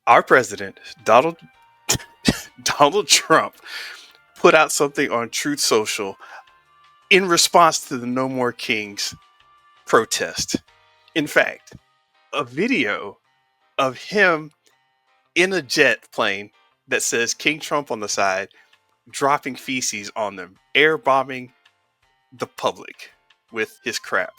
Our president, Donald Trump, put out something on Truth Social in response to the No More Kings protest. In fact, a video of him in a jet plane that says King Trump on the side, dropping feces on them, air bombing the public with his crap.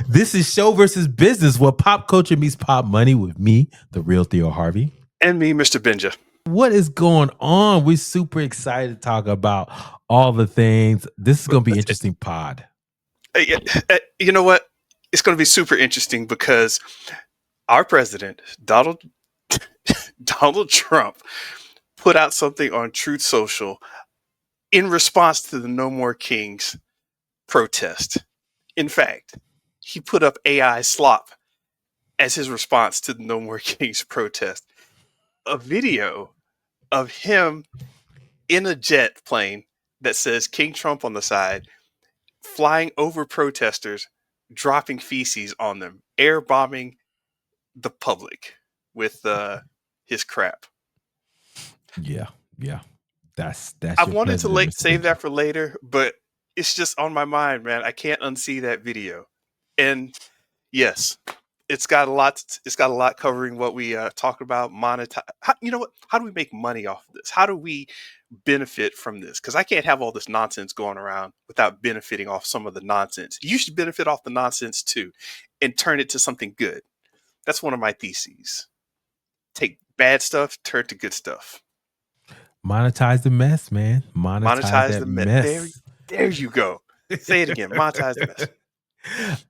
This is Show versus Business, where pop culture meets pop money with me, the real Theo Harvey. And me, Mr. Benja. What is going on? We're super excited to talk about all the things. This is going to be interesting pod. You know what? It's going to be super interesting because our president, Donald Trump, put out something on Truth Social in response to the No More Kings protest. In fact, he put up AI Slop as his response to the No More Kings protest. A video of him in a jet plane that says King Trump on the side, flying over protesters, dropping feces on them, air bombing the public with his crap. Yeah. That's I your wanted to president, Mr. save Benji. that for later, but it's just on my mind, man. I can't unsee that video. And yes, it's got a lot. It's got a lot covering what we talk about. Monetize. You know what? How do we make money off of this? How do we benefit from this? Because I can't have all this nonsense going around without benefiting off some of the nonsense. You should benefit off the nonsense too, and turn it to something good. That's one of my theses. Take bad stuff, turn to good stuff. Monetize the mess, man. Monetize Monetize that the mess. there you go. Say it again. Monetize the mess.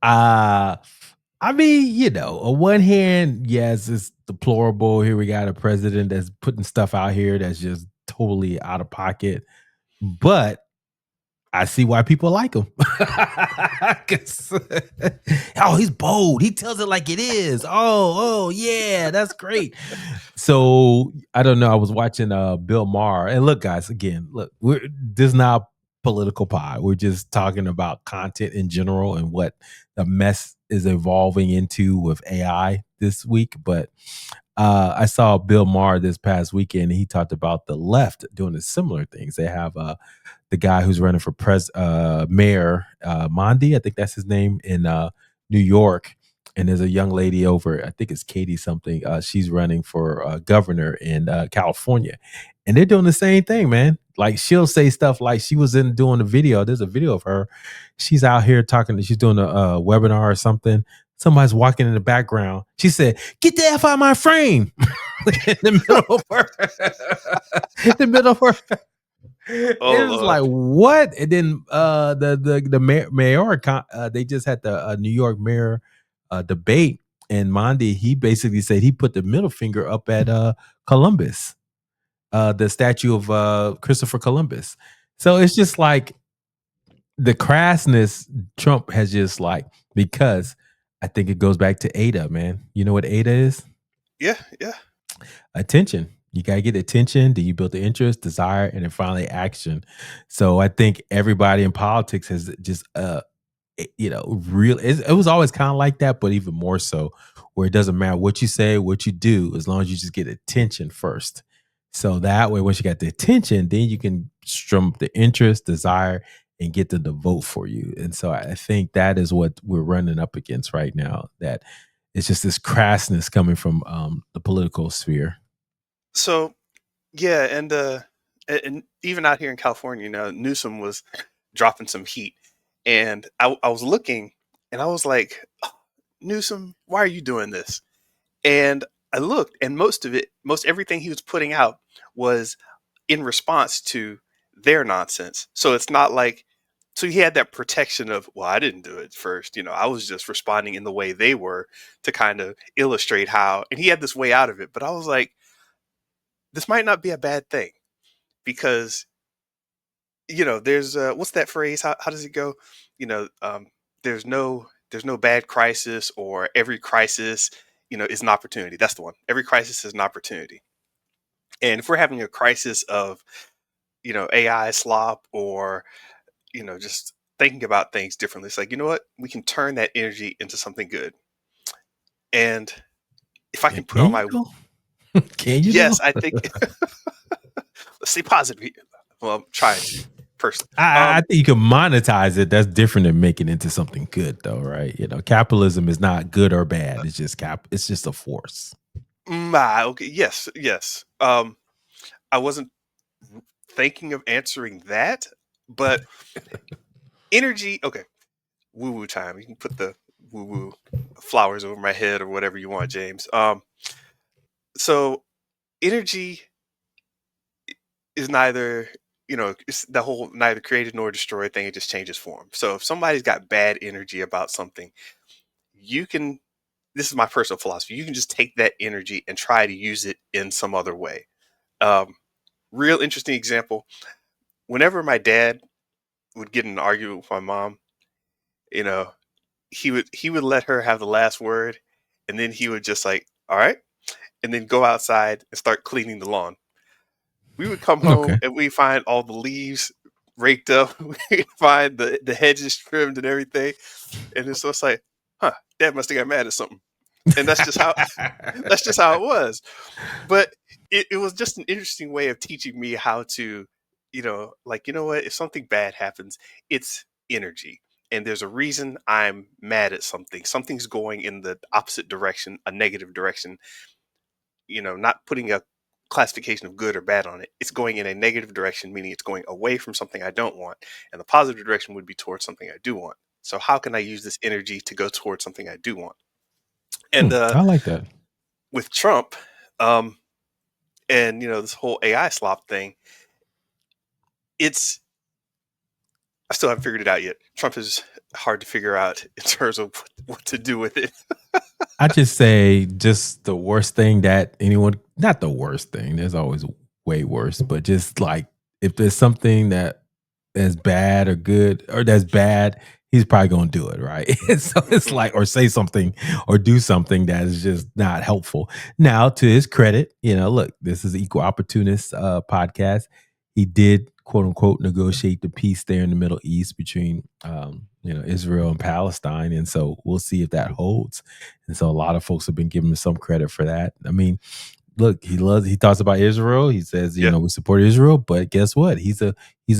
I mean, on one hand, yes, it's deplorable. Here we got a president that's putting stuff out here that's just totally out of pocket. But I see why people like him. Oh, he's bold. He tells it like it is. Oh, yeah, that's great. So I don't know. I was watching Bill Maher, and look, guys, again, this is not a political pod. We're just talking about content in general and what the mess is evolving into with AI this week. But I saw Bill Maher this past weekend, and he talked about the left doing similar things. They have the guy who's running for mayor, Mondi, I think that's his name, in New York. And there's a young lady over, I think it's Katie something. She's running for governor in California. And they're doing the same thing, man. Like, she'll say stuff like she was in doing a video. There's a video of her. She's out here talking. She's doing a webinar or something. Somebody's walking in the background. She said, "Get the F out of my frame." In the middle of her. In the middle of her. Oh It was Lord. like, what? And then the mayor, they just had the New York mayor debate, and Mondi, he basically said he put the middle finger up at Columbus, the statue of Christopher Columbus. So it's just like the crassness Trump has just like, because I think it goes back to AIDA, man. You know what AIDA is? Yeah, yeah. Attention. You got to get attention. Do you build the interest, desire, and then finally action? So I think everybody in politics has just, real. It was always kind of like that, but even more so, where it doesn't matter what you say, what you do, as long as you just get attention first. So that way, once you got the attention, then you can strum up the interest, desire, and get them to vote for you. And so I think that is what we're running up against right now. That it's just this crassness coming from the political sphere. So yeah, and even out here in California, Newsom was dropping some heat, and I was looking, and I was like, "Oh, Newsom, why are you doing this?" And I looked, and most everything he was putting out was in response to their nonsense. So it's not like, so he had that protection of, well, I didn't do it first. I was just responding in the way they were to kind of illustrate how, and he had this way out of it. But I was like, this might not be a bad thing because, there's, what's that phrase? How does it go? You know, um, there's no bad crisis, or every crisis, is an opportunity. That's the one. Every crisis is an opportunity. And if we're having a crisis of, AI slop, or, just thinking about things differently, it's like, you know what? We can turn that energy into something good. And if I There can put on my, you go. Can you Yes, though? I think let's stay positive. Well, I'm trying to personally. I think you can monetize it. That's different than making it into something good, though, right? You know, capitalism is not good or bad. It's just It's just a force. Okay, yes, yes. I wasn't thinking of answering that, but energy. Okay, woo woo time. You can put the woo woo flowers over my head or whatever you want, James. So energy is neither, it's the whole neither created nor destroyed thing. It just changes form. So if somebody's got bad energy about something, you can. This is my personal philosophy. You can just take that energy and try to use it in some other way. Um, Real interesting example. Whenever my dad would get in an argument with my mom, you know, he would let her have the last word, and then he would just like, all right, and then go outside and start cleaning the lawn. We would come home Okay. and we find all the leaves raked up. We find the hedges trimmed and everything. And it's like, huh, dad must have got mad at something. And that's just how it was. But it was just an interesting way of teaching me how to, like, you know what, if something bad happens, it's energy. And there's a reason I'm mad at something. Something's going in the opposite direction, a negative direction, not putting a classification of good or bad on it. It's going in a negative direction, meaning it's going away from something I don't want. And the positive direction would be towards something I do want. So how can I use this energy to go towards something I do want? And I like that. with Trump, um, and this whole AI slop thing, it's I still haven't figured it out yet. Trump is hard to figure out in terms of what to do with it. I just say just the worst thing that anyone, not the worst thing, there's always way worse, but just like if there's something that is bad or good or that's bad, he's probably going to do it, right? So it's Mhm. like, or say something or do something that is just not helpful. Now, to his credit, look, this is Equal Opportunist podcast. He did quote unquote negotiate the peace there in the Middle East between Israel and Palestine, and so we'll see if that holds. And so a lot of folks have been giving him some credit for that. I mean, look, he talks about Israel. He says, Yeah. we support Israel, but guess what? He's a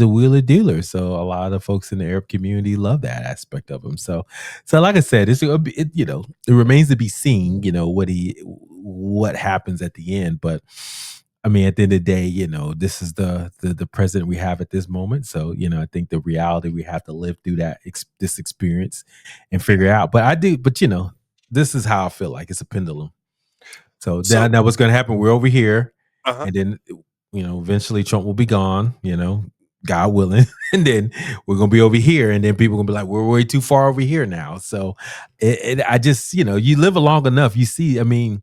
wheeler dealer. So a lot of folks in the Arab community love that aspect of him. So like I said, it remains to be seen, what happens at the end. But I mean, at the end of the day, this is the president we have at this moment. So, I think the reality we have to live through this experience and figure out. But this is how I feel like it's a pendulum. So So, now what's going to happen? We're over here, uh-huh. and then eventually Trump will be gone. God willing, and then we're going to be over here, and then people are going to be like, we're way too far over here now. So I just you live long enough, you see. I mean,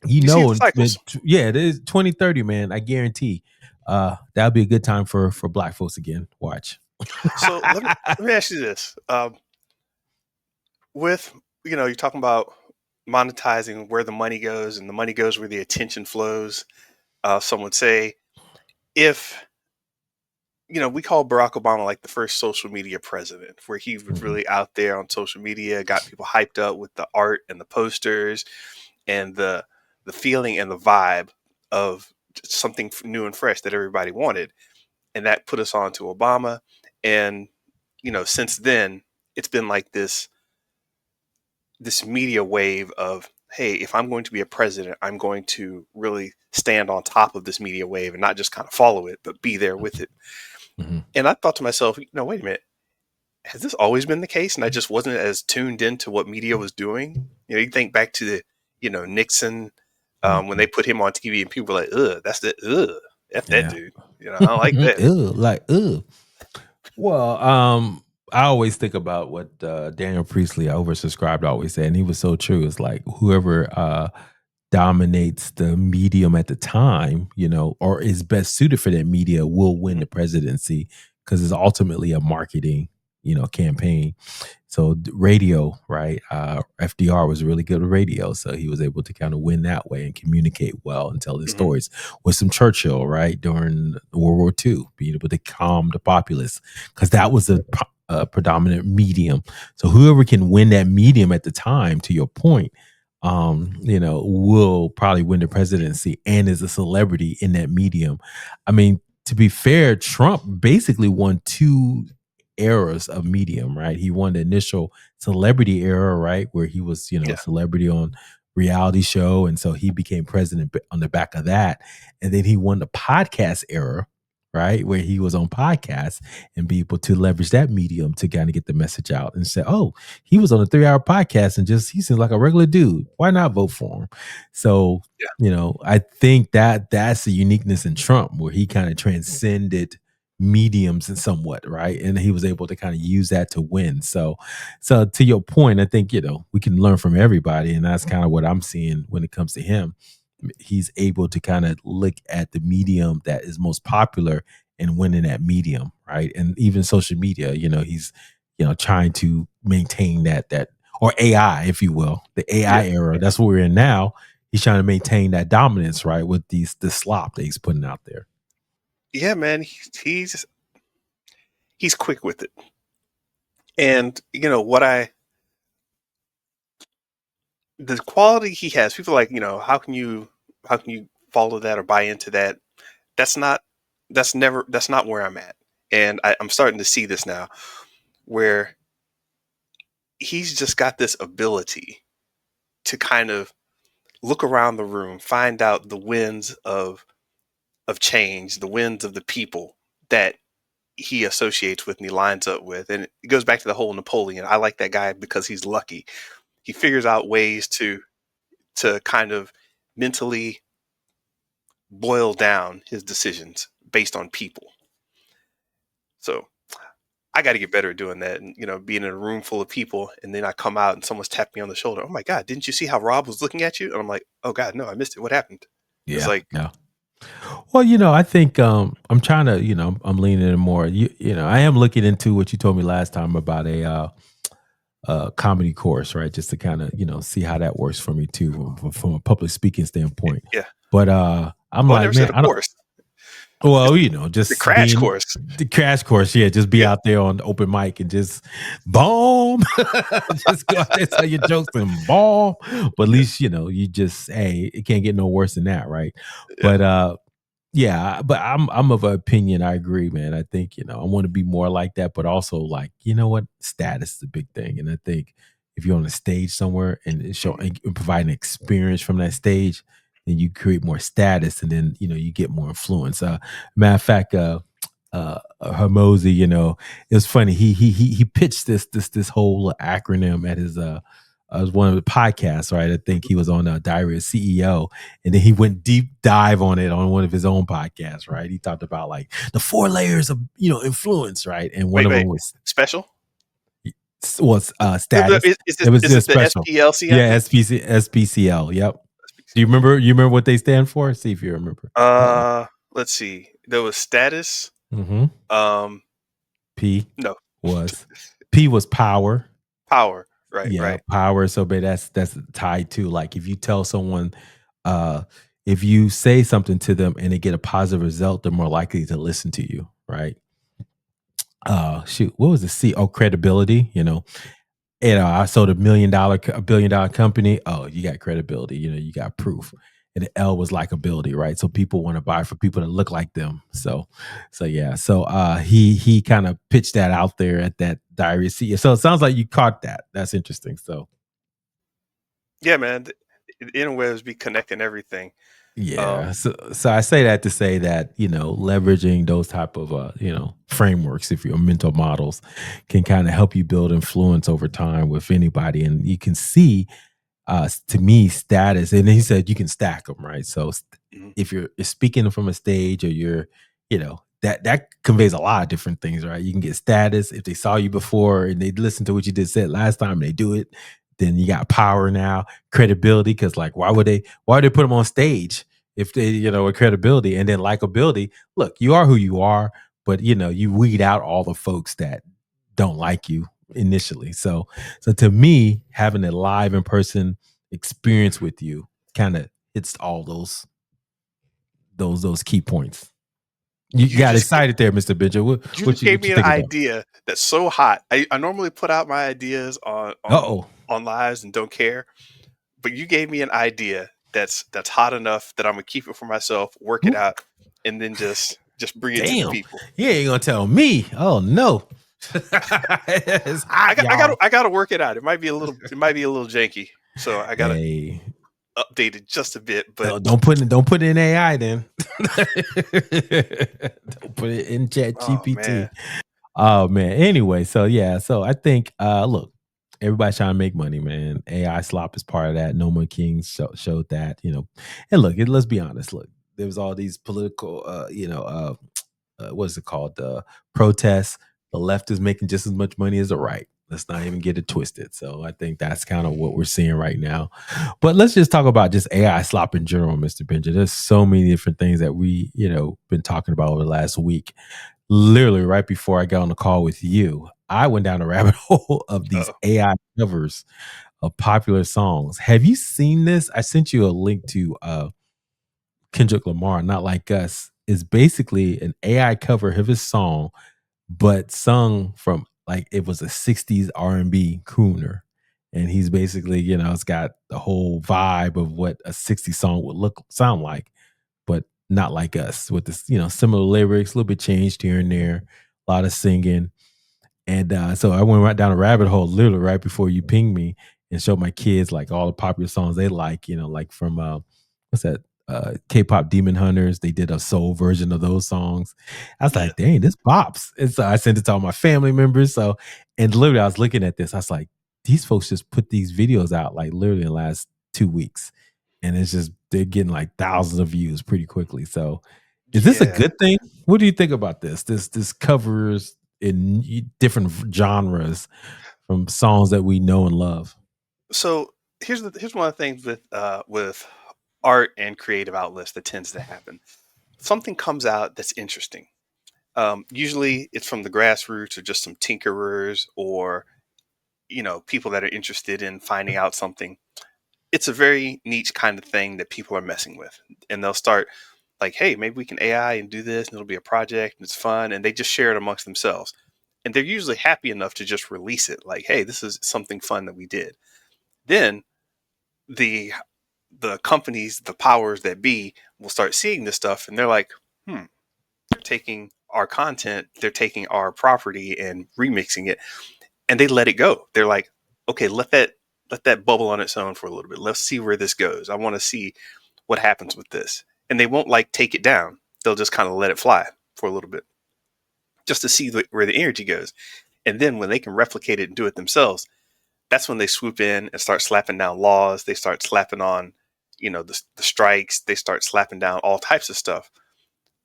You see the cycles. yeah, it is 2030, man. I guarantee. That'll be a good time for Black folks again. Watch. So let me ask you this. With you're talking about monetizing where the money goes, and the money goes where the attention flows. Some would say, if we call Barack Obama like the first social media president, where he was Mhm, really out there on social media, got people hyped up with the art and the posters and the feeling and the vibe of something new and fresh that everybody wanted, and that put us on to Obama. And since then, it's been like this media wave of, hey, if I'm going to be a president, I'm going to really stand on top of this media wave and not just kind of follow it, but be there with it. mhm. And I thought to myself, no, wait a minute, has this always been the case? And I just wasn't as tuned into what media was doing. You think back to the, Nixon, when they Mhm. put him on TV and people were like, ugh, that's the, ugh, F that Yeah. dude. I don't like that. Ew, like, ew. Well, I always think about what Daniel Priestley, oversubscribed, always said, and he was so true. It's like whoever dominates the medium at the time, or is best suited for that media will win Hmm. the presidency because it's ultimately a marketing, campaign. So radio, right? FDR was really good at radio, so he was able to kind of win that way and communicate well and tell his Hmm. stories. With some Churchill, right, during World War II, being able to calm the populace because that was a predominant medium. So whoever can win that medium at the time, to your point, will probably win the presidency and is a celebrity in that medium. I mean, to be fair, Trump basically won two eras of medium, right? He won the initial celebrity era, right, where he was, a Yeah. celebrity on reality show, and so he became president on the back of that. And then he won the podcast era, right, where he was on podcasts and be able to leverage that medium to kind of get the message out and say, oh, he was on a 3-hour podcast and just he seems like a regular dude. Why not vote for him? So, Yeah. I think that's the uniqueness in Trump, where he kind of transcended mediums and somewhat, right? And he was able to kind of use that to win. So to your point, I think, we can learn from everybody. And that's kind of what I'm seeing when it comes to him. He's able to kind of look at the medium that is most popular and win in that medium, right? And even social media, he's trying to maintain that or AI, if you will, the Yeah. AI era. That's what we're in now. He's trying to maintain that dominance, right, with the slop that he's putting out there. Yeah, man. He's quick with it. And the quality he has, people are like, how can you follow that or buy into that? That's not that's not where I'm at. And I'm starting to see this now, where he's just got this ability to kind of look around the room, find out the winds of change, the winds of the people that he associates with and he lines up with. And it goes back to the whole Napoleon. I like that guy because he's lucky. He figures out ways to kind of mentally boil down his decisions based on people. So I got to get better at doing that. And, being in a room full of people and then I come out and someone's tapped me on the shoulder. Oh my God, didn't you see how Rob was looking at you? And I'm like, oh God, no, I missed it. What happened? It's Yeah, like, yeah. Well, I think I'm trying to, I'm leaning in more. I am looking into what you told me last time about a comedy course, right? Just to kind of, see how that works for me too, from a public speaking standpoint. yeah. But I'm Well, I like, never said man, a I don't. course. Well, It's the just crash being course. the crash course, yeah, just be Yeah. out there on the open mic and just bomb, just go out there, tell your jokes and bomb. But at Yeah. least you just it can't get no worse than that, right? Yeah. But yeah, but I'm of an opinion. I agree, man. I think I want to be more like that, but also like what, status is a big thing, and I think if you're on a stage somewhere and show Mhm. and provide an experience from that stage, then you create more status, and then you get more influence. Matter of fact, Hermosi, it was funny. He pitched this whole acronym at his was one of the podcasts, right? I think he was on Diary of CEO, and then he went deep dive on it on one of his own podcasts, right? He talked about like the 4 layers of influence, right? And one Wait, of them wait. Special? was status. It was Is it just the special. Yeah, SPLCIP? SPCL. Yep. Do you remember? You remember what they stand for? See if you remember. Let's see. There was status. Mm-hmm. Um, P no, was P was power. power. Right, Yeah, right. power. So, but that's tied to like if you tell someone, uh, if you say something to them and they get a positive result, they're more likely to listen to you, right? Shoot, what was the C? Oh, credibility. I sold a $1 billion company. Oh, you got credibility. You got proof. And the L was likability, right? So people want to buy for people that look like them. So yeah. So he kind of pitched that out there at that diary CEO. So it sounds like you caught that. That's interesting. So Yeah, man. The interwebs be connecting everything. yeah. So I say that to say that, leveraging those type of frameworks, if you're mental models, can kind of help you build influence over time with anybody. And you can see to me status, and he said you can stack them, right? So Mhm. if you're speaking from a stage, or you're that conveys a lot of different things, right? You can get status if they saw you before and they listened to what you did said last time and they do it. Then you got power now, credibility, because like why would they put them on stage if they with credibility? And then likability, look, you are who you are, but you weed out all the folks that don't like you initially. So to me, having a live in person experience with you kind of hits all those key points. You You got just ga- excited there, Mr. Benja. What you what just you gave what me you an think about? idea that's so hot. I normally put out my ideas Uh-oh. on lives and don't care. but you gave me an idea that's hot enough that I'm gonna keep it for myself, work it out, and then just bring it to the Damn, people. you ain't gonna tell me. Oh no, it's hot, y'all. I gotta work it out. It might be a little janky, so I gotta Hey, update it just a bit. But don't put it in AI then. Don't put it in Chat oh GPT. man, Oh man. Anyway, so yeah, so I think look, everybody's trying to make money, man. AI slop is part of that. No More Kings showed that, And look, let's be honest. Look, there was all these political what is it called? Protests. The left is making just as much money as the right. Let's not even get it twisted. So I think that's kind of what we're seeing right now. But let's just talk about just AI slop in general, Mr. Benja. There's so many different things that we, been talking about over the last week. Literally right before I got on the call with you, I went down a rabbit hole of these uh AI covers of popular songs. Have you seen this? I sent you a link to Kendrick Lamar, Not Like Us, is basically an AI cover of his song, but sung from like it was a 60s R&B crooner. And he's basically, it's got the whole vibe of what a 60s song would sound like, but not like us with this, similar lyrics, a little bit changed here and there, a lot of singing. And so I went right down a rabbit hole literally right before you pinged me and showed my kids like all the popular songs they like, like from what's that? K-pop Demon Hunters. They did a soul version of those songs. I was yeah, like, dang, this pops. And so I sent it to all my family members. So, and literally I was looking at this. I was like, these folks just put these videos out like literally in the last 2 weeks. And it's just they're getting like thousands of views pretty quickly. So is this a yeah. good thing? What do you think about this? This covers in different genres from songs that we know and love. So here's one of the things with art and creative outlets that tends to happen. Something comes out that's interesting. Usually, it's from the grassroots or just some tinkerers or people that are interested in finding out something. It's a very niche kind of thing that people are messing with, and they'll start like, "Hey, maybe we can AI and do this, and it'll be a project, and it's fun," and they just share it amongst themselves. And they're usually happy enough to just release it, like, "Hey, this is something fun that we did." Then the the companies, the powers that be, will start seeing this stuff, and they're like, "Hmm, they're taking our content, they're taking our property and remixing it," and they let it go. They're like, "Okay, let that bubble on its own for a little bit. Let's see where this goes. I want to see what happens with this." And they won't like take it down. They'll just kind of let it fly for a little bit, just to see where the energy goes. And then when they can replicate it and do it themselves, that's when they swoop in and start slapping down laws. They start slapping on, the strikes. They start slapping down all types of stuff.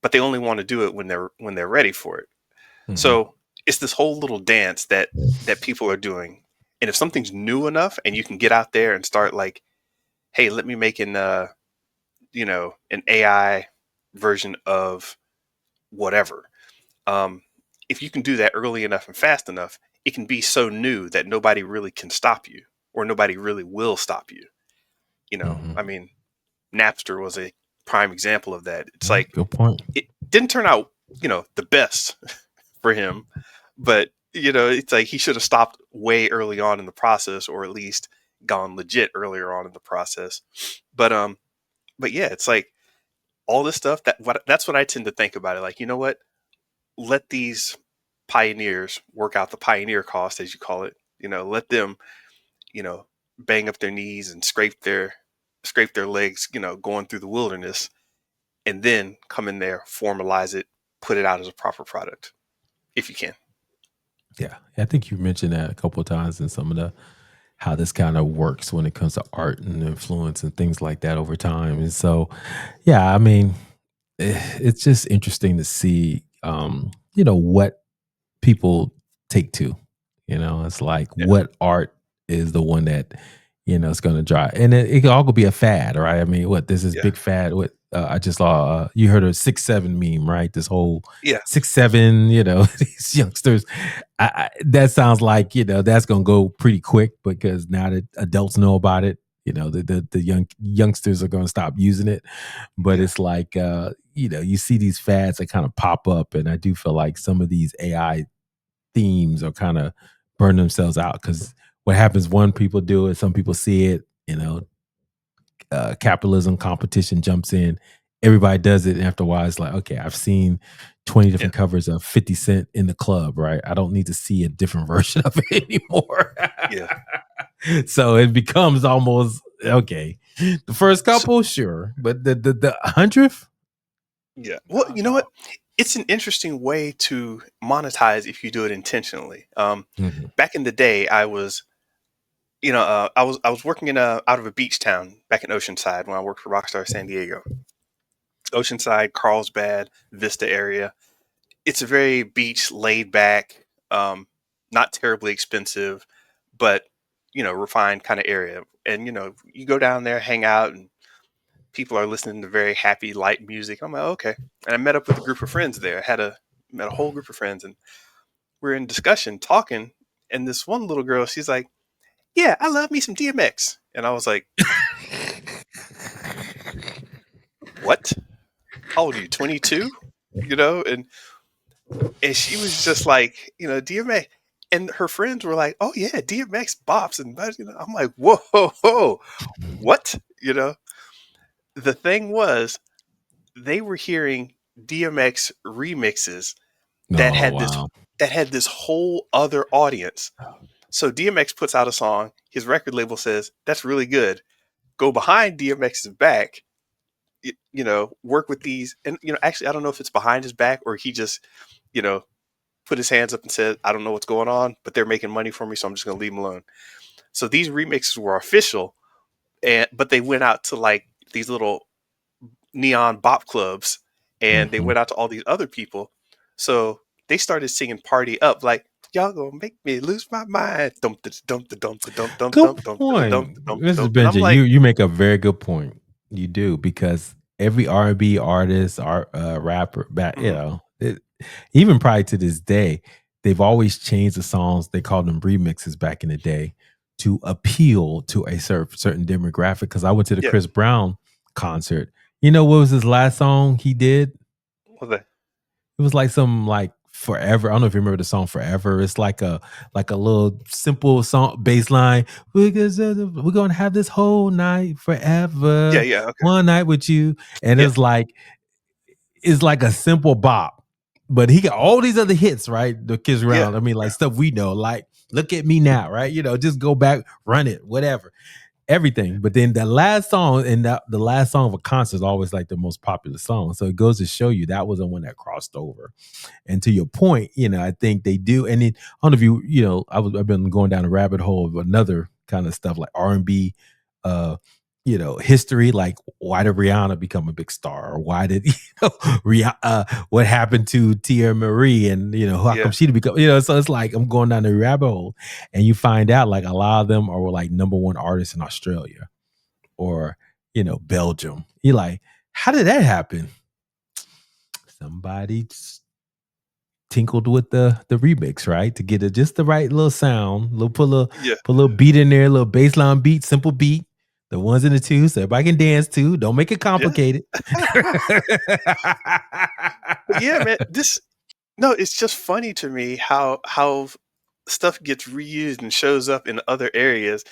But they only want to do it when they're ready for it. Mhm. So it's this whole little dance that people are doing. And if something's new enough and you can get out there and start like, hey, let me make an AI version of whatever. Um, if you can do that early enough and fast enough, it can be so new that nobody really can stop you, or nobody really will stop you. Mhm. I mean, Napster was a prime example of that. It's Yeah, like good point. it didn't turn out, the best for him, but it's like he should have stopped way early on in the process, or at least gone legit earlier on in the process. But yeah, it's like all this stuff that's what I tend to think about it. Like, you know what? Let these pioneers work out the pioneer cost, as you call it. Let them, you know, bang up their knees and scrape their legs, going through the wilderness, and then come in there, formalize it, put it out as a proper product, if you can. Yeah, I think you mentioned that a couple of times in some of the how this kind of works when it comes to art and influence and things like that over time. And so, yeah, I mean, it's just interesting to see, what people take to. It's like Yeah, what art is the one that is going to drive, and it could all be a fad, right? I mean, what this is yeah, big fad. What I just saw, you heard of 6'7" meme, right? This whole yeah, 6'7", these youngsters. That sounds like that's going to go pretty quick because now that adults know about it, the youngsters are going to stop using it. But yeah, it's like you see these fads that kind of pop up, and I do feel like some of these AI themes are kind of burn themselves out because what happens, one people do it, some people see it, capitalism competition jumps in, everybody does it, and after a while, it's like, okay, I've seen 20 Yeah. different covers of 50 Cent in the club, right? I don't need to see a different version of it anymore. Yeah. So it becomes almost okay. The first So, couple, sure, but the 100th, yeah. Well, no, you know what? dog. It's an interesting way to monetize if you do it intentionally. Mhm. Back in the day, I was working in out of a beach town back in Oceanside when I worked for Rockstar San Diego. Oceanside, Carlsbad, Vista area. It's a very beach laid back, not terribly expensive, but refined kind of area. And you go down there, hang out, and people are listening to very happy, light music. I'm like, okay. And I met up with a group of friends there. Met a whole group of friends, and we're in discussion, talking. And this one little girl, she's like, "Yeah, I love me some DMX." And I was like, "What? How old are you? 22?" And she was just like, DMX. And her friends were like, "Oh yeah, DMX bops." And I'm like, "Whoa, whoa, whoa, what?" The thing was, they were hearing DMX remixes that Oh had this wow. that had this whole other audience. So DMX puts out a song, his record label says, "That's really good." Go behind DMX's back, work with these, and actually I don't know if it's behind his back or he just, you know, put his hands up and said, "I don't know what's going on, but they're making money for me, so I'm just going to leave them alone." So these remixes were official, but they went out to like these little neon bop clubs, and they Mhm. went out to all these other people. So they started singing "Party Up" like, "Y'all gonna make me lose my mind." Dump the dump the dump the dump dump Good dump dump the dump point, the dump the Mrs. dump. And I'm Benja. like, You make a very good point. You do because every R&B artist, art rapper, mhm, even probably to this day, they've always changed the songs. They called them remixes back in the day to appeal to a certain demographic. Because I went to the yeah, Chris Brown concert. You know what was his last song he did? what was that? It was like some like forever. I don't know if you remember the song Forever. It's like a little simple song bass line. We're gonna have this whole night Yeah, forever. yeah, okay, One night with you. And yeah, it's like a simple bop. But he got all these other hits, right? The kids yeah, around. I mean, like stuff we know, like Look at Me Now, right? Just go back, run it, whatever, everything. But then the last song and the last song of a concert is always like the most popular song. So it goes to show you that was the one that crossed over. And to your point, I think they do. And then, I don't know if I've been going down a rabbit hole of another kind of stuff like R&B, uh, history. Like, why did Rihanna become a big star? Or why did what happened to Tia Marie? And how come yeah, she to become? So it's like I'm going down the rabbit hole, and you find out like a lot of them are like number one artists in Australia or Belgium. You're like, how did that happen? Somebody tinkled with the remix, right? To get it just the right little sound, yeah, put a little beat in there, a little baseline beat, simple beat, the ones and the twos, so everybody can dance to. Don't make it yeah. complicated. But yeah, man, this no, it's just funny to me how stuff gets reused and shows up in other areas.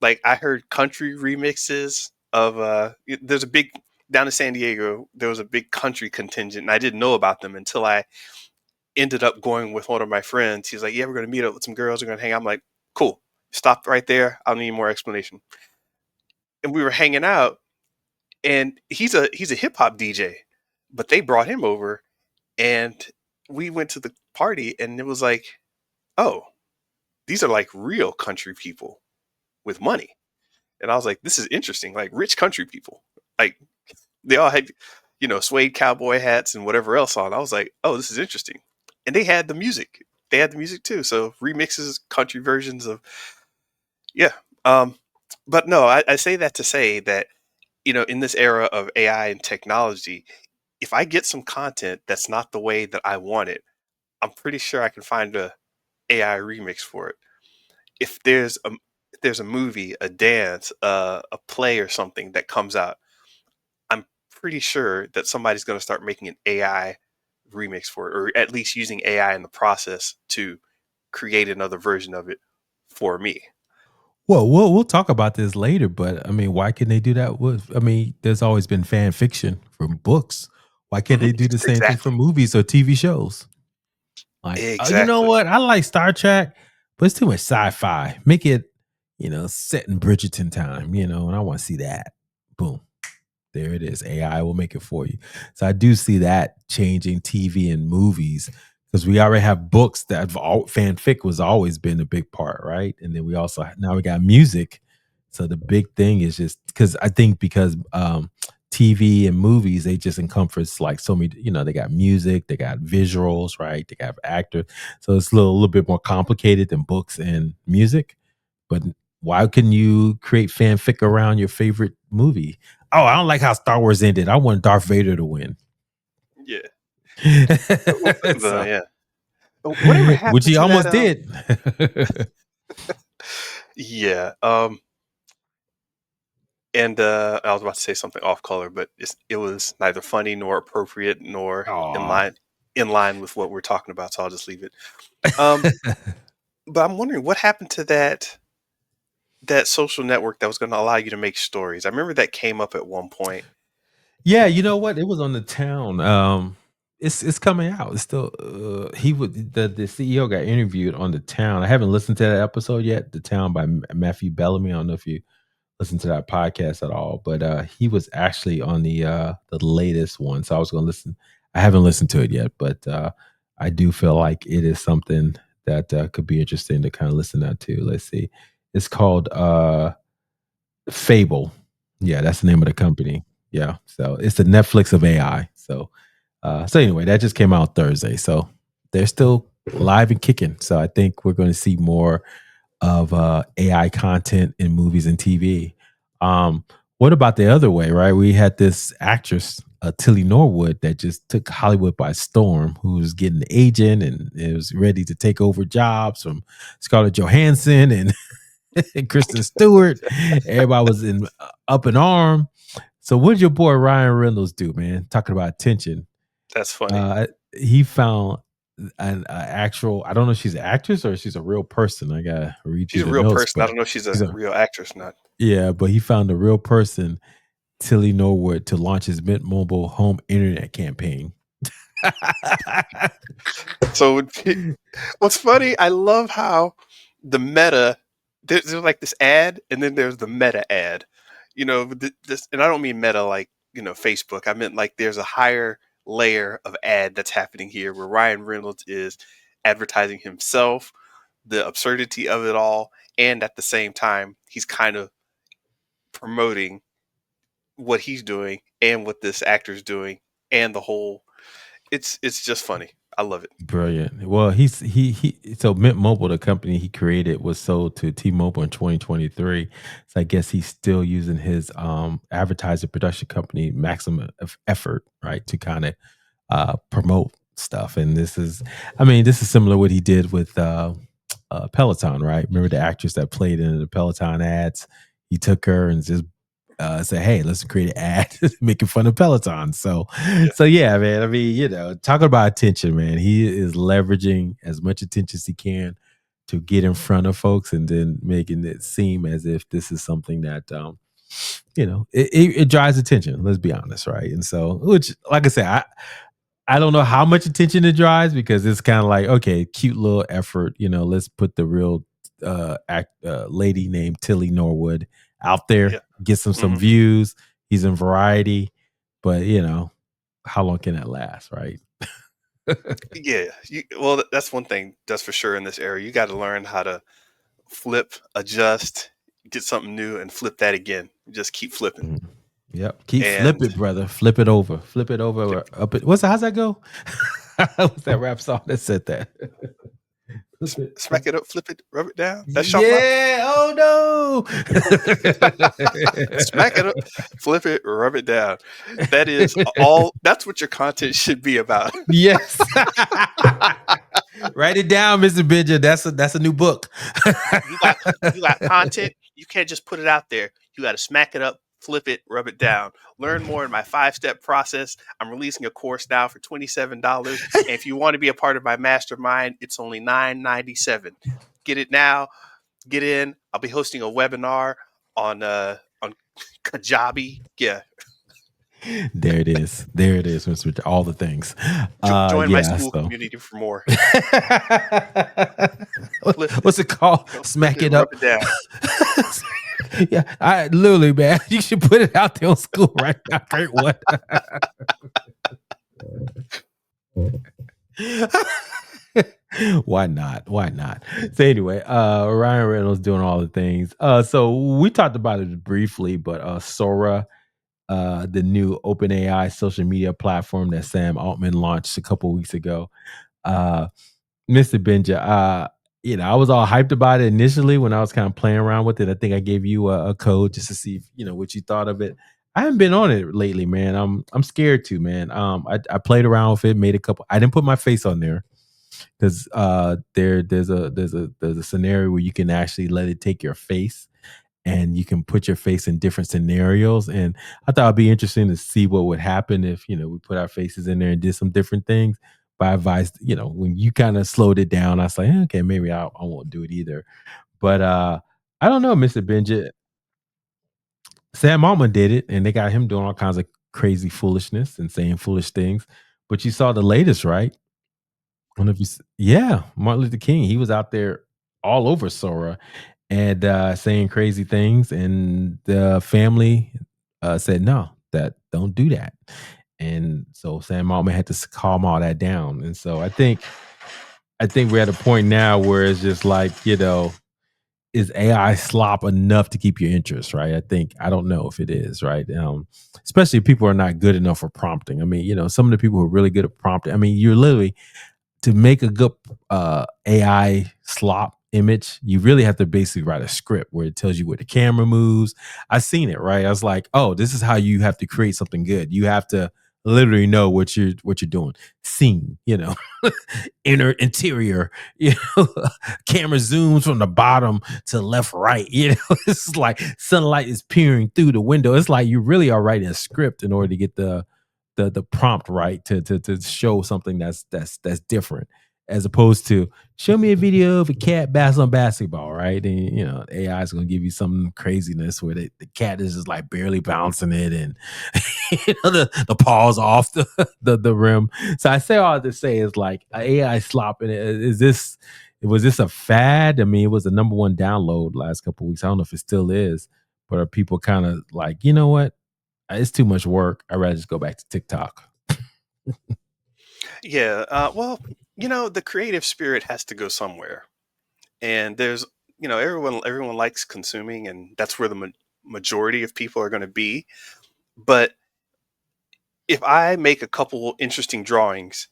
Like I heard country remixes of there's a big down in San Diego, there was a big country contingent and I didn't know about them until I ended up going with one of my friends. He's like, "Yeah, we're gonna meet up with some girls, we're gonna hang out." I'm like, "Cool." Stop right there. I don't need more explanation. And we were hanging out and he's a hip hop DJ, but they brought him over and we went to the party and it was like, "Oh, these are like real country people with money." And I was like, "This is interesting, like rich country people." Like they all had, suede cowboy hats and whatever else on. I was like, "Oh, this is interesting." And they had the music. They had the music too. So remixes, country versions of, yeah. Um, but no, I say that to say that, in this era of AI and technology, if I get some content that's not the way that I want it, I'm pretty sure I can find a AI remix for it. If there's a movie, a dance, a play or something that comes out, I'm pretty sure that somebody's going to start making an AI remix for it, or at least using AI in the process to create another version of it for me. Well, we'll talk about this later, but I mean, why can they do that with? I mean, there's always been fan fiction from books. Why can't Hmm. they do the same thing for Exactly. movies or TV shows? Like, oh, you know Exactly. what? I like Star Trek, but it's too much sci-fi. Make it, set in Bridgerton time, and I want to see that. Boom. There it is. AI will make it for you. So I do see that changing TV and movies because we already have books that fanfic was always been a big part, right? And then we also now we got music. So the big thing is just because I think because TV and movies they just encompass like so many. They got music, they got visuals, right? They got actors. So it's a little bit more complicated than books and music. But why couldn't you create fanfic around your favorite movie? Oh, I don't like how Star Wars ended. I want Darth Vader to win. Yeah. So, Yeah. Whatever which happened he to that? almost did. Yeah. And I was about to say something off color, but it was neither funny nor appropriate nor Aw. in line with what we're talking about. So I'll just leave it. Um, but I'm wondering what happened to that social network that was going to allow you to make stories. I remember that came up at one point. Yeah, you know what? It was on the town. It's coming out. It's still he would the CEO got interviewed on the town. I haven't listened to that episode yet. The town by Matthew Bellamy. I don't know if you listen to that podcast at all, but he was actually on the latest one. So I was going to listen. I haven't listened to it yet, but I do feel like it is something that could be interesting to kind of listen to. Let's see. It's called Fable. Yeah, that's the name of the company. Yeah. So it's the Netflix of AI. So anyway, that just came out Thursday. So they're still live and kicking. So I think we're going to see more of AI content in movies and TV. Um, what about the other way, right? We had this actress, Tilly Norwood, that just took Hollywood by storm, who was getting an agent and it was ready to take over jobs from Scarlett Johansson and, and Kristen Stewart. Everybody was in up in arm. So what did your boy Ryan Reynolds do, man? Talking about attention. That's funny. Uh, he found an actual. I don't know if she's an actress or she's a real person. I gotta read She's through a the real notes, person. I but don't know if she's she's a a real actress or not. yeah. But he found a real person, Tilly Norwood, to launch his Mint Mobile home internet campaign. So what's funny, I love how the meta there's like this ad and then there's the meta ad. This, and I don't mean meta like, Facebook. I meant like there's a higher layer of ad that's happening here where Ryan Reynolds is advertising himself, the absurdity of it all, and at the same time, he's kind of promoting what he's doing and what this actor's doing and the whole it's just funny. I love it. Brilliant. Well, he so Mint Mobile, the company he created, was sold to T-Mobile in 2023. So I guess he's still using his advertising production company Maximum Effort, right, to kind of promote stuff. And this is similar what he did with Peloton, right? Remember the actress that played in the Peloton ads? He took her and just say, "Hey, let's create an ad making fun of Peloton." So, Yeah. so yeah, man. I mean, talking about attention, man. He is leveraging as much attention as he can to get in front of folks, and then making it seem as if this is something that it drives attention. Let's be honest, right? And so, which, like I said, I don't know how much attention it drives because it's kind of like, okay, cute little effort. Let's put the real lady named Tilly Norwood out there, Yeah. get some Hmm. views. He's in Variety, but how long can that last, right? Yeah. Well, that's one thing that's for sure in this era. You got to learn how to flip, adjust, get something new, and flip that again. Just keep flipping. Mhm. Yep. Keep flip And it, brother. Flip it over. Flip it over. flip, Or up it. How's that go? What's that rap song that said that? Flip it. smack it up, flip it, rub it down. That's Sharp Life. Yeah. Oh Smack it up, flip it, rub it down. That is all. That's what your content should be about. Yes. Write it down, Mr. Bidger. That's a new book. You got content. You can't just put it out there. You got to smack it up, flip it, rub it down. Learn more in my 5-step process. I'm releasing a course now for $27, and if you want to be a part of my mastermind, it's only $9.97. Get it now. Get in. I'll be hosting a webinar on Kajabi. Yeah, There it is. There it is, Mr. All the things. join my Yeah. school So, community for more. Flip it, what's it called? flip Smack it, it rub up. it down. Yeah, I literally, man. You should put it out there on school right now. Great one. Why not? Why not? So anyway, Ryan Reynolds doing all the things. So we talked about it briefly, but Sora, the new OpenAI social media platform that Sam Altman launched a couple weeks ago. Uh, Mr. Benja, I was all hyped about it initially when I was kind of playing around with it. I think I gave you a code just to see if, what you thought of it. I haven't been on it lately, man. I'm scared to, man. I played around with it, made a couple. I didn't put my face on there because there's a scenario where you can actually let it take your face and you can put your face in different scenarios. And I thought it'd be interesting to see what would happen if, we put our faces in there and did some different things. But I advised, when you kind of slowed it down, I was like, okay, maybe I won't do it either. But I don't know, Mr. Benja. Sam Altman did it, and they got him doing all kinds of crazy foolishness and saying foolish things. But you saw the latest, right? One of you, yeah, Martin Luther King. He was out there all over Sora and saying crazy things, and the family said no, that don't do that. And so Sam Altman had to calm all that down. And so I think we're at a point now where it's just like, is AI slop enough to keep your interest, right? I don't know if it is, right? Especially if people are not good enough for prompting. I mean, some of the people who are really good at prompting. I mean, you're literally to make a good AI slop image, you really have to basically write a script where it tells you where the camera moves. I seen it, right? I was like, oh, this is how you have to create something good. You have to literally know what you're doing. Scene, interior, camera zooms from the bottom to left, right. It's like sunlight is peering through the window. It's like you really are writing a script in order to get the prompt right to show something that's different as opposed to show me a video of a cat bouncing on basketball, right? And AI is going to give you some craziness where the cat is just like barely bouncing it and the paws off the rim. So I say all to say is like AI slop. And was this a fad? I mean, it was the number one download last couple of weeks. I don't know if it still is, but are people kind of like, you know what? It's too much work. I'd rather just go back to TikTok. Yeah. Well, the creative spirit has to go somewhere, and there's, everyone likes consuming, and that's where the majority of people are going to be. But if I make a couple interesting drawings,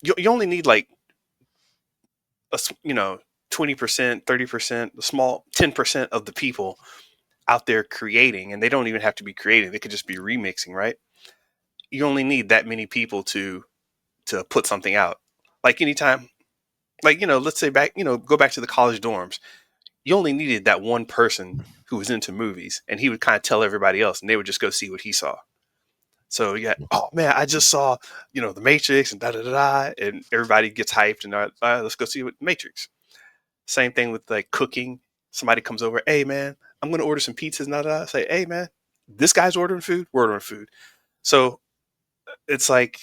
you only need like 20%, 30%, the small 10% of the people out there creating, and they don't even have to be creating; they could just be remixing, right? You only need that many people to put something out. Like anytime, like let's say back, go back to the college dorms. You only needed that one person who was into movies, and he would kind of tell everybody else, and they would just go see what he saw. So yeah, oh man, I just saw the Matrix and da da da da, and everybody gets hyped and let's go see what Matrix. Same thing with like cooking. Somebody comes over, hey man, I'm gonna order some pizzas. Da da. Say, hey man, this guy's ordering food. We're ordering food. So it's like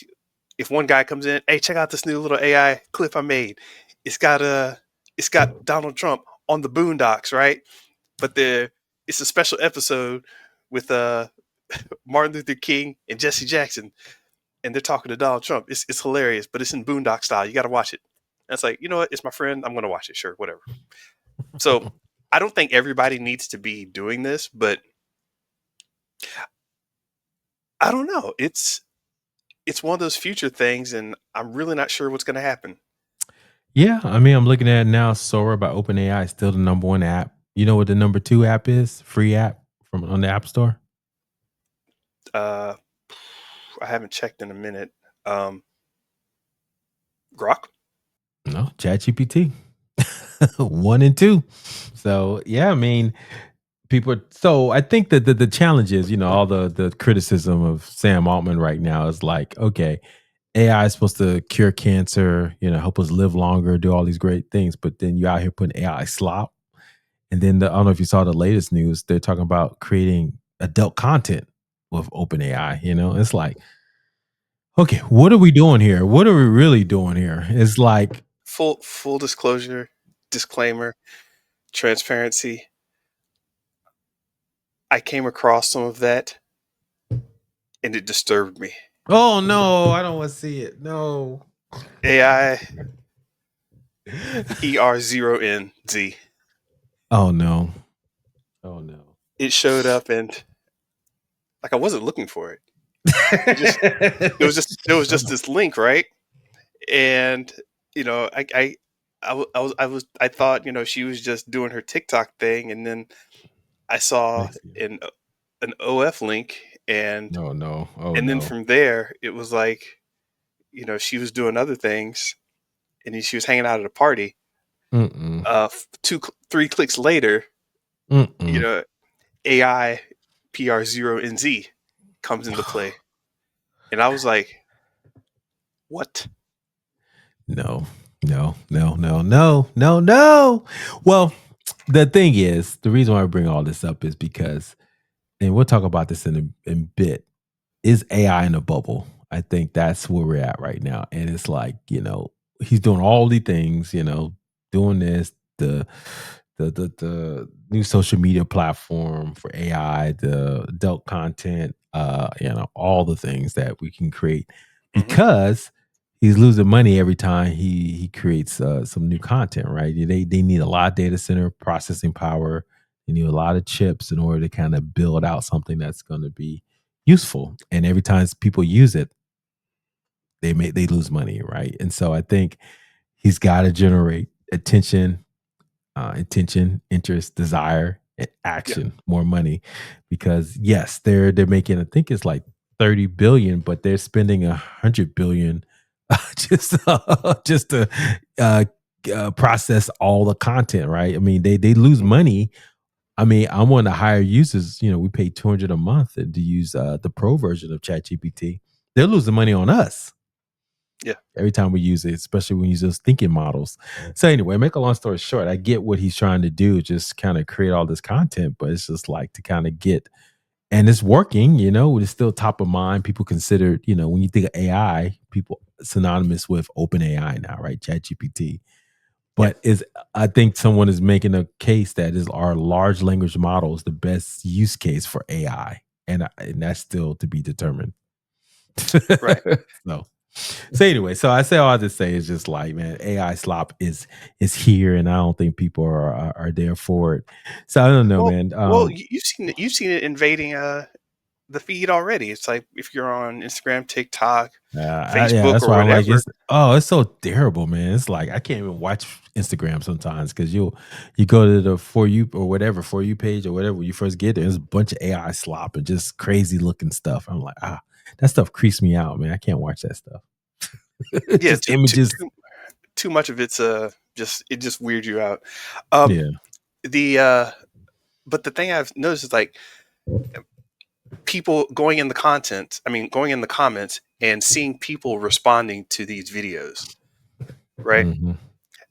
if one guy comes in, hey, check out this new little AI clip I made. It's got it's got Donald Trump on the Boondocks, right? But it's a special episode with Martin Luther King and Jesse Jackson, and they're talking to Donald Trump. It's hilarious, but it's in Boondock style. You got to watch it. And it's like, you know what? It's my friend. I'm going to watch it. Sure, whatever. So I don't think everybody needs to be doing this, but I don't know. It's one of those future things, and I'm really not sure what's going to happen. Yeah, I mean, I'm looking at it now. Sora by OpenAI is still the number one app. You know what the number two app is? Free app from on the App Store. Uh, I haven't checked in a minute. Grok. No, ChatGPT. One and two. So yeah, I mean, so I think that the challenge is, all the criticism of Sam Altman right now is like, okay, AI is supposed to cure cancer, help us live longer, do all these great things, but then you out here putting AI slop. And then I don't know if you saw the latest news. They're talking about creating adult content with OpenAI. It's like, okay, what are we doing here? What are we really doing here? It's like, Full disclosure, disclaimer, transparency. I came across some of that and it disturbed me. oh no, I don't want to see it. No. AI ER0NZ. Oh no. Oh no. It showed up and like I wasn't looking for it. It just there was just this link, right? And you know, I thought, she was just doing her TikTok thing, and then I saw an OF link, and No, no. Oh then no. from there it was like, she was doing other things, and then she was hanging out at a party. Mm-mm. 3 clicks later, you Mm-mm. know, AI PR0NZ comes into play, and I was like, what? No, no, no, no, no, no, no. Well, the thing is, the reason why I bring all this up is because, and we'll talk about this in a bit, is AI in a bubble? I think that's where we're at right now. And it's like, he's doing all the things, doing this, the new social media platform for AI, the adult content, all the things that we can create Hmm. because he's losing money every time he creates some new content, right? They need a lot of data center processing power. They need a lot of chips in order to kind of build out something that's going to be useful. And every time people use it, they lose money, right? And so I think he's got to generate intention, interest, desire, and Yeah. action, more money, because yes, they're making, I think it's like 30 billion, but they're spending 100 billion just just to uh, process all the content, right? I mean, they lose Hmm. money. I mean, I'm one of the higher users. We pay 200 a month to use the pro version of ChatGPT. They're losing money on us Yeah. every time we use it, especially when we use those thinking models. So anyway, make a long story short, I get what he's trying to do, just kind of create all this content, but it's just like to kind of get, and it's working, it's still top of mind. People consider, when you think of AI, people synonymous with open AI now, right? Chat GPT. Yeah. But I think someone is making a case that is our large language models the best use case for AI. And that's still to be determined. Right. so anyway, so I say all to say is just like, man, AI slop is here, and I don't think people are there for it. So I don't know, Well, man. you've seen it invading the feed already. It's like if you're on Instagram, TikTok, Yeah, Facebook, that's or why I'm like, whatever. it's so terrible, man. It's like I can't even watch Instagram sometimes because you go to the for you or whatever for you page or whatever when you first get there, there's a bunch of AI slop and just crazy looking stuff. I'm like, that stuff creeps me out, man. I can't watch that stuff. Yeah, Just images. too much of it's just weirds you out. Um, Yeah. the but the thing I've noticed is like people going in the comments and seeing people responding to these videos, right? Hmm.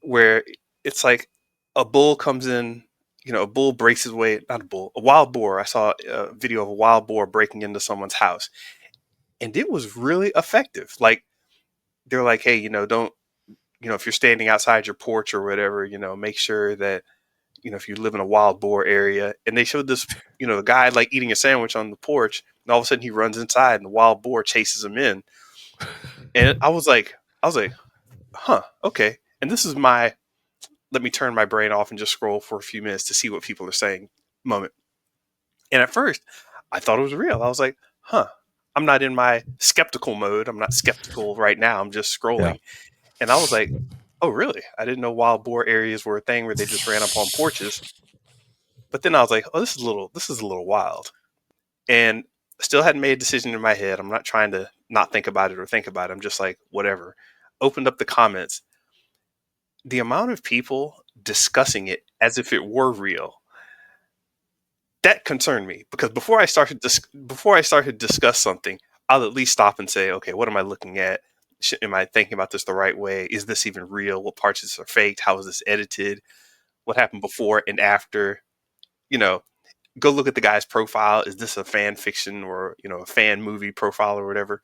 Where it's like a bull comes in, a bull breaks his way, not a bull, a wild boar. I saw a video of a wild boar breaking into someone's house, and it was really effective. Like they're like, hey, don't, if you're standing outside your porch or whatever, make sure that, if you live in a wild boar area. And they showed this, the guy like eating a sandwich on the porch, and all of a sudden he runs inside, and the wild boar chases him in. And I was like, huh, okay. And this is my let me turn my brain off and just scroll for a few minutes to see what people are saying moment. And at first, I thought it was real. I was like, huh, I'm not in my skeptical mode. I'm not skeptical right now. I'm just Yeah. scrolling. And I was like, oh, really? I didn't know wild boar areas were a thing where they just ran up on porches. But then I was like, oh, this is a little wild. And still hadn't made a decision in my head. I'm not trying to not think about it or think about it. I'm just like, whatever. Opened up the comments. The amount of people discussing it as if it were real, that concerned me, because before I started to discuss something, I'll at least stop and say, okay, what am I looking at? Am I thinking about this the right way? Is this even real? What parts of this are faked? How is this edited? what happened before and after. You know, go look at the guy's profile. Is this a fan fiction or a fan movie profile or whatever?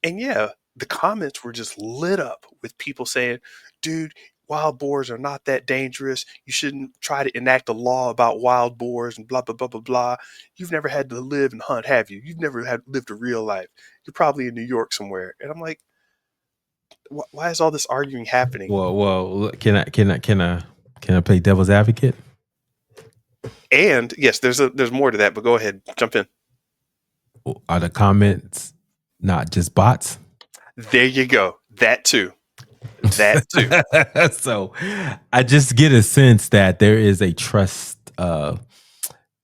And yeah, the comments were just lit up with people saying, "Dude, wild boars are not that dangerous. You shouldn't try to enact a law about wild boars and blah blah blah blah blah. You've never had to live and hunt, have you? You've never had lived a real life. You're probably in New York somewhere." And I'm like, why is all this arguing happening? Well, can I play devil's advocate? And yes, there's more to that, but go ahead, jump in. Are the comments not just bots? There you go. That too. That too. So I just get a sense that there is a trust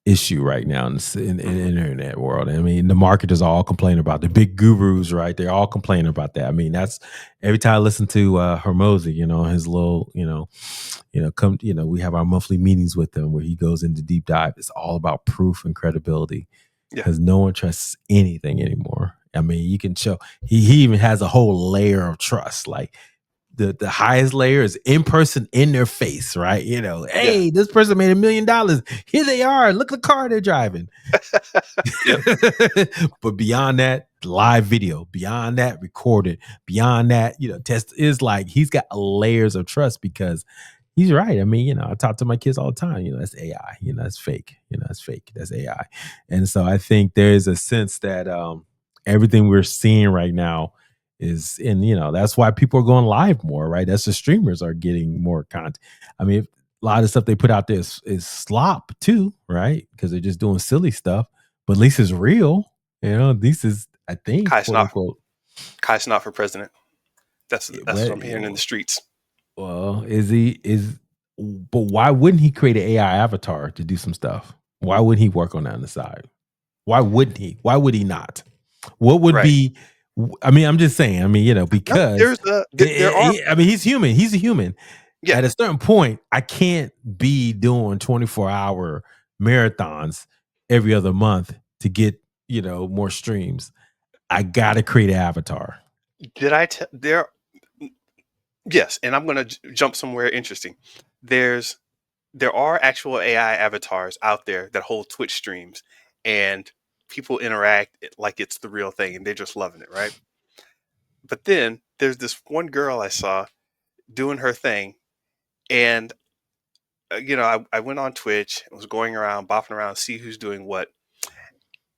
issue right now in the internet world. I mean, the marketers are all complaining about the big gurus, right? They're all complaining about that. I mean, that's every time I listen to Hormozy, his little, we have our monthly meetings with him where he goes into deep dive. It's all about proof and credibility Yeah. because no one trusts anything anymore. I mean, you can show he even has a whole layer of trust, like the highest layer is in person in their face, right? Hey, this person made $1 million. Here they are. Look at the car they're driving. But beyond that, live video, beyond that, recorded, beyond that, test is like he's got layers of trust because he's right. I mean, I talk to my kids all the time. That's AI. That's fake. That's fake. That's AI. And so I think there's a sense that everything we're seeing right now is, and that's why people are going live more, right? That's the streamers are getting more content. I mean, a lot of stuff they put out there is slop too, right? Because they're just doing silly stuff, but at least it's real. This is, I think, quote unquote. Kai's not for president. That's what I'm hearing in the streets. Well, but why wouldn't he create an AI avatar to do some stuff? Why wouldn't he work on that on the side? Why wouldn't he? Why would he not? What would be? I mean, I'm just saying. I mean, because there are. I mean, he's human. He's a human. Yeah. At a certain point, I can't be doing 24-hour marathons every other month to get more streams. I gotta create an avatar. Did I tell there? Yes, and I'm going to jump somewhere interesting. There are actual AI avatars out there that hold Twitch streams, and people interact like it's the real thing, and they're just loving it, right? But then there's this one girl I saw doing her thing, and I went on Twitch, was going around, bopping around, see who's doing what,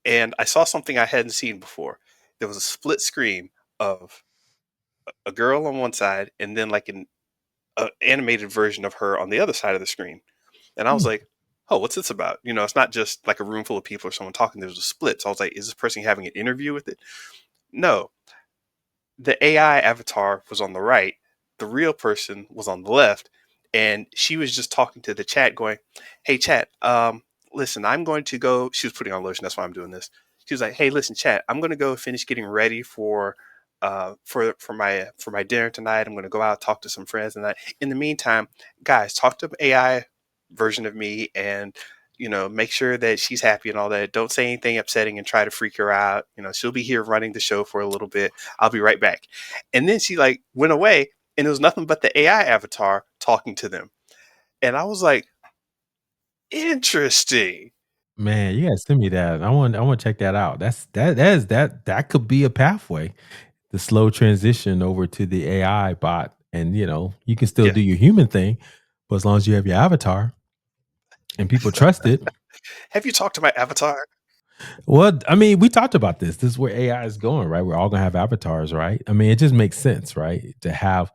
and I saw something I hadn't seen before. There was a split screen of a girl on one side, and then like an animated version of her on the other side of the screen. And I was like, oh, what's this about? It's not just like a room full of people or someone talking. There's a split. So I was like, is this person having an interview with it? No. The AI avatar was on the right. The real person was on the left. And she was just talking to the chat going, hey, chat, listen, I'm going to go. She was putting on lotion. That's why I'm doing this. She was like, hey, listen, chat, I'm going to go finish getting ready for my dinner tonight. I'm going to go out, talk to some friends, and in the meantime, guys, talk to AI version of me, and make sure that she's happy and all that. Don't say anything upsetting and try to freak her out. She'll be here running the show for a little bit. I'll be right back. And then she like went away, and it was nothing but the AI avatar talking to them. And I was like, interesting. Man, you gotta send me that. I want to check that out. That could be a pathway. The slow transition over to the AI bot, and you can still do your human thing, but as long as you have your avatar and people trust it. Have you talked to my avatar? Well, I mean, we talked about this. This is where AI is going, right? We're all gonna have avatars, right? I mean, it just makes sense, right? To have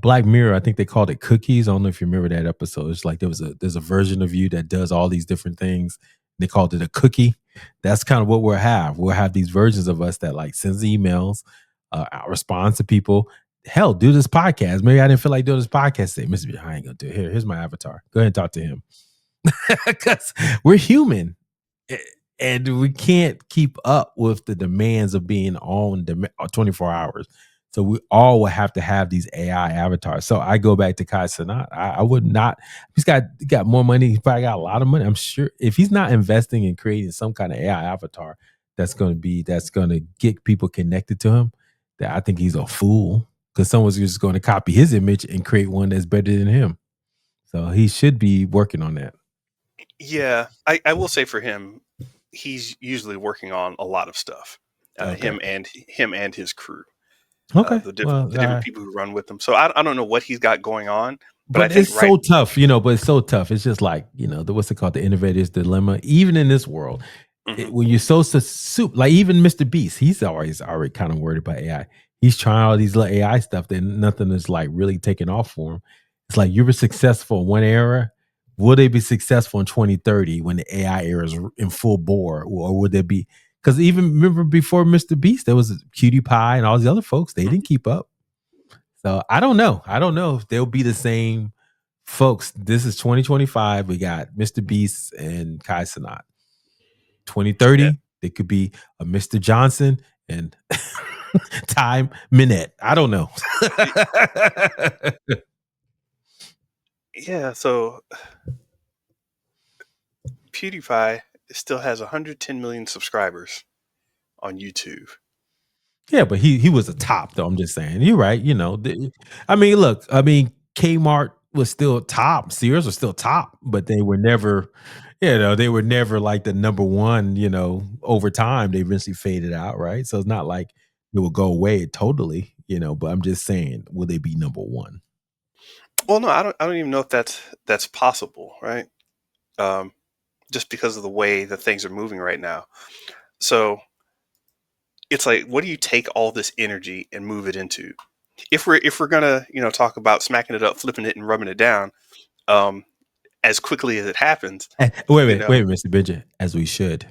Black Mirror, I think they called it cookies. I don't know if you remember that episode. It's like there's a version of you that does all these different things. They called it a cookie. That's kind of what we'll have. We'll have these versions of us that like sends emails, responds to people. Hell, do this podcast. Maybe I didn't feel like doing this podcast today. Mr. B, I ain't gonna do it. Here's my avatar. Go ahead and talk to him. Because we're human. And we can't keep up with the demands of being on 24 hours. So we all will have to have these AI avatars. So I go back to Kai Cenat. I would not. He's got more money. He's probably got a lot of money. I'm sure if he's not investing in creating some kind of AI avatar that's going to get people connected to him, that I think he's a fool because someone's just going to copy his image and create one that's better than him. So he should be working on that. Yeah, I will say for him, he's usually working on a lot of stuff. Okay. Him and his crew, Okay. Well, the different people who run with him. So I don't know what he's got going on, but I but think it's right. so tough, you know. But it's so tough. It's just like, you know, the what's it called, the innovator's dilemma. Even in this world, Mhm. when you're so soup, like even Mr. Beast, he's already kind of worried about AI. He's trying all these little AI stuff, then nothing is like really taking off for him. It's like you were successful in one era. Will they be successful in 2030 when the AI era is in full bore, or would there be? Because even remember before Mr. Beast, there was Cutie Pie and all these other folks. They didn't keep up. So I don't know. I don't know if they'll be the same folks. This is 2025. We got Mr. Beast and Kai Cenat. Yeah. 2030, they could be a Mr. Johnson and Ty Minette. I don't know. Yeah, so PewDiePie still has 110 million subscribers on YouTube. Yeah, but he was a top though. I'm just saying. You're right. You know, I mean, look, I mean, Kmart was still top, Sears was still top, but they were never, you know, they were never like the number one. You know, over time they eventually faded out, right? So it's not like it will go away totally. You know, but I'm just saying, will they be number one? Well, no, I don't even know if that's possible, right? Um, just because of the way that things are moving right now. So it's like, what do you take all this energy and move it into? If we're gonna talk about smacking it up, flipping it, and rubbing it down, um, as quickly as it happens, you know. Wait, Mr. Benja, as we should.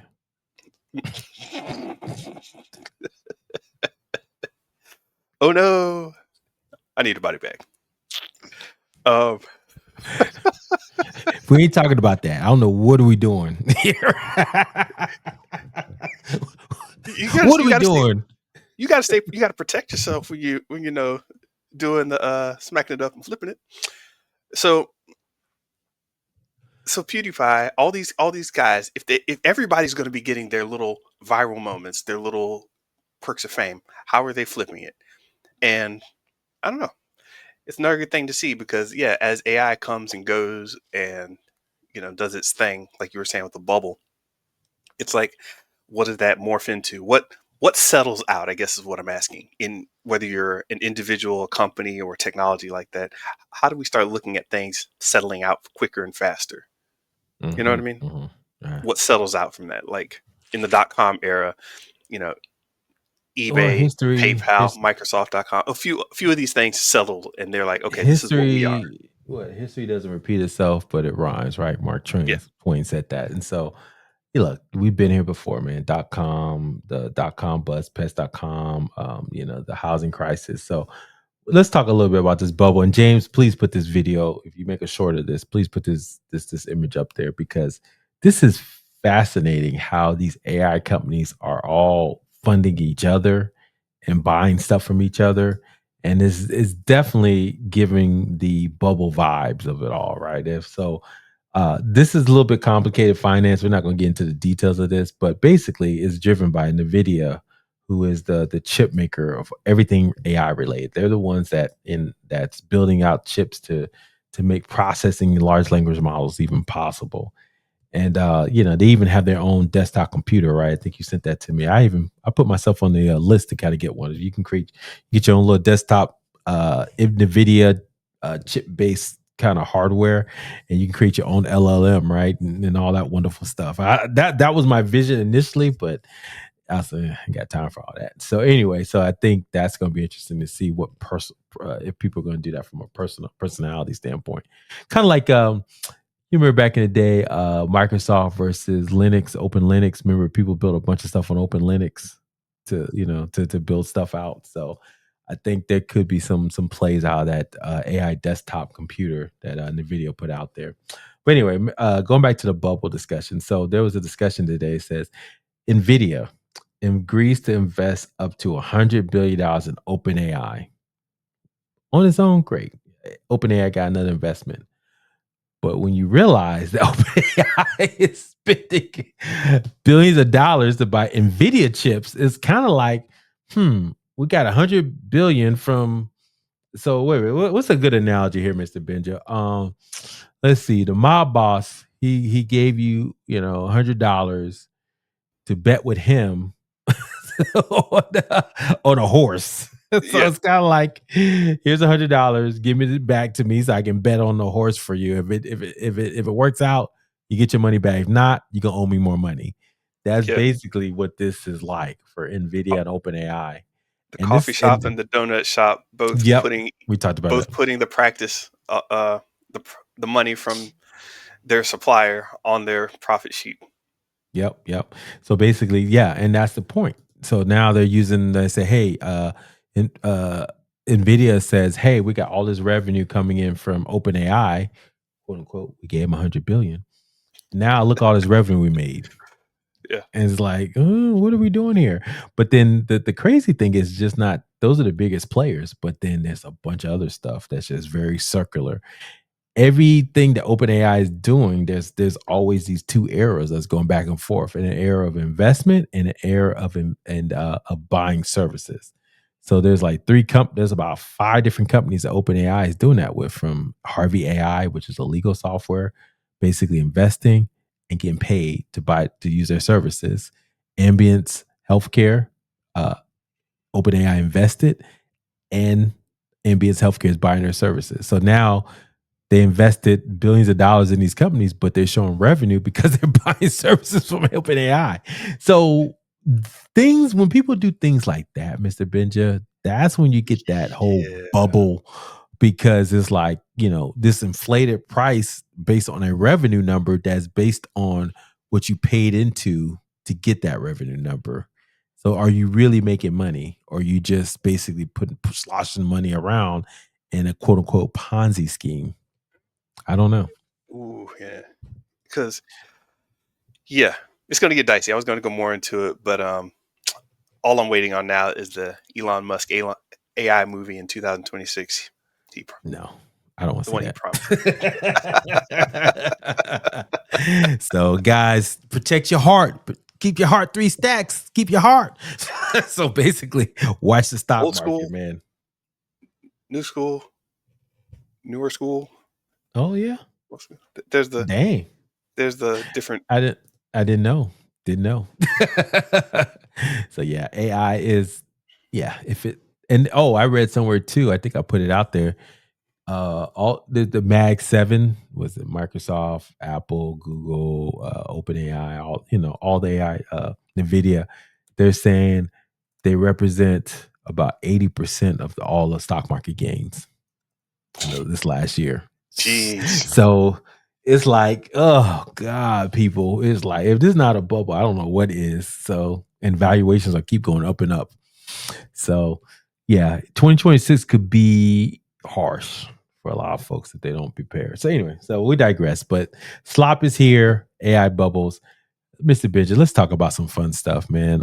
Oh no, I need a body bag. Um, We ain't talking about that. I don't know what are we doing here. What are we doing? you gotta protect yourself when doing the smacking it up and flipping it. So PewDiePie, all these guys, if everybody's going to be getting their little viral moments, their little perks of fame, how are they flipping it? And I don't know. It's another good thing to see because yeah, as AI comes and goes and does its thing, like you were saying with the bubble, it's like, what does that morph into? What settles out, I guess, is what I'm asking. In whether you're an individual, a company, or technology like that, how do we start looking at things settling out quicker and faster? You know what I Mhm, mean? mhm. What settles out from that? Like in the .com era, you know, Well, eBay, PayPal, Microsoft.com, a few of these things settled, and they're like, okay, this is what we are. history doesn't repeat itself, but it rhymes, right? Mark Yeah. Twain points at that. And so, hey, look, we've been here before, man. .com, the .com bust, pest.com, you know, the housing crisis. So let's talk a little bit about this bubble. And James, please put this video. If you make a short of this, please put this image up there because this is fascinating. How these AI companies are all funding each other and buying stuff from each other, and is definitely giving the bubble vibes of it all. Right? If so, this is a little bit complicated finance. We're not going to get into the details of this, but basically, it's driven by Nvidia, who is the chip maker of everything AI related. They're the ones that's building out chips to make processing large language models even possible. And you know, they even have their own desktop computer, right? I think you sent that to me. I put myself on the list to kind of get one. You can get your own little desktop Nvidia chip based kind of hardware, and you can create your own LLM, right? And all that wonderful stuff. That was my vision initially, but I said, I got time for all that. So anyway, so I think that's going to be interesting to see what if people are going to do that from a personality standpoint. Kind of like you remember back in the day, Microsoft versus Linux, Open Linux. Remember, people built a bunch of stuff on Open Linux to build stuff out. So I think there could be some plays out of that AI desktop computer that Nvidia put out there. But anyway, going back to the bubble discussion. So there was a discussion today. It says Nvidia agrees to invest up to $100 billion in OpenAI on its own. Great, OpenAI got another investment. But when you realize that OpenAI is spending billions of dollars to buy Nvidia chips, it's kind of like, we got 100 billion from So wait, what's a good analogy here, Mr. Benja? Let's see. The mob boss, he gave you, $100 to bet with him on a horse. So Yeah, it's kind of like, here's $100, give it back to me so I can bet on the horse for you. If it works out, you get your money back. If not, you gonna owe me more money. That's yeah. basically what this is like for Uh, Nvidia and OpenAI. The And coffee this, shop and and the donut shop yep, we talked about both that. putting the practice the money from their supplier on their profit sheet. Yep, yep. So basically, yeah, and that's the point. So now they're using, they say, hey, in, Nvidia says, hey, we got all this revenue coming in from OpenAI, quote unquote. We gave them 100 billion. Now look all this revenue we made. Yeah. And it's like, oh, what are we doing here? But then the crazy thing is just not, those are the biggest players, but then there's a bunch of other stuff that's just very circular. Everything that OpenAI is doing, there's always these two eras that's going back and forth, an era of investment and an era of buying services. So there's like there's about 5 different companies that OpenAI is doing that with, from Harvey AI, which is a legal software, basically investing and getting paid to use their services. Ambience Healthcare, uh, OpenAI invested, and Ambience Healthcare is buying their services. So now they invested billions of dollars in these companies, but they're showing revenue because they're buying services from OpenAI. So when people do things like that, Mr. Benja, that's when you get that whole Yeah. bubble, because it's like, this inflated price based on a revenue number that's based on what you paid into to get that revenue number. So are you really making money, or are you just basically sloshing money around in a quote unquote Ponzi scheme? I don't know. Ooh, yeah. Because yeah, it's going to get dicey. I was going to go more into it, but all I'm waiting on now is the Elon Musk AI movie in 2026. No, I don't want The to one see he promised. that. So, guys, protect your heart. Keep your heart 3 stacks. Keep your heart. So basically, watch the stock Old market, school, man. new school, newer school. Oh yeah, There's the dang. there's the different. I didn't. I didn't know. Didn't know. So yeah, AI is. Yeah, if it and I read somewhere too. I think I put it out there. All the Mag 7, was it Microsoft, Apple, Google, OpenAI, all the AI, Nvidia, they're saying they represent about 80% of all the stock market gains this last year. Jeez. So it's like, oh God, people, it's like, if this is not a bubble, I don't know what is. So, and valuations are keep going up and up. So yeah, 2026 could be harsh for a lot of folks if they don't prepare. So anyway, so we digress. But Slop is here, AI bubbles. Mr. Bidget, let's talk about some fun stuff, man.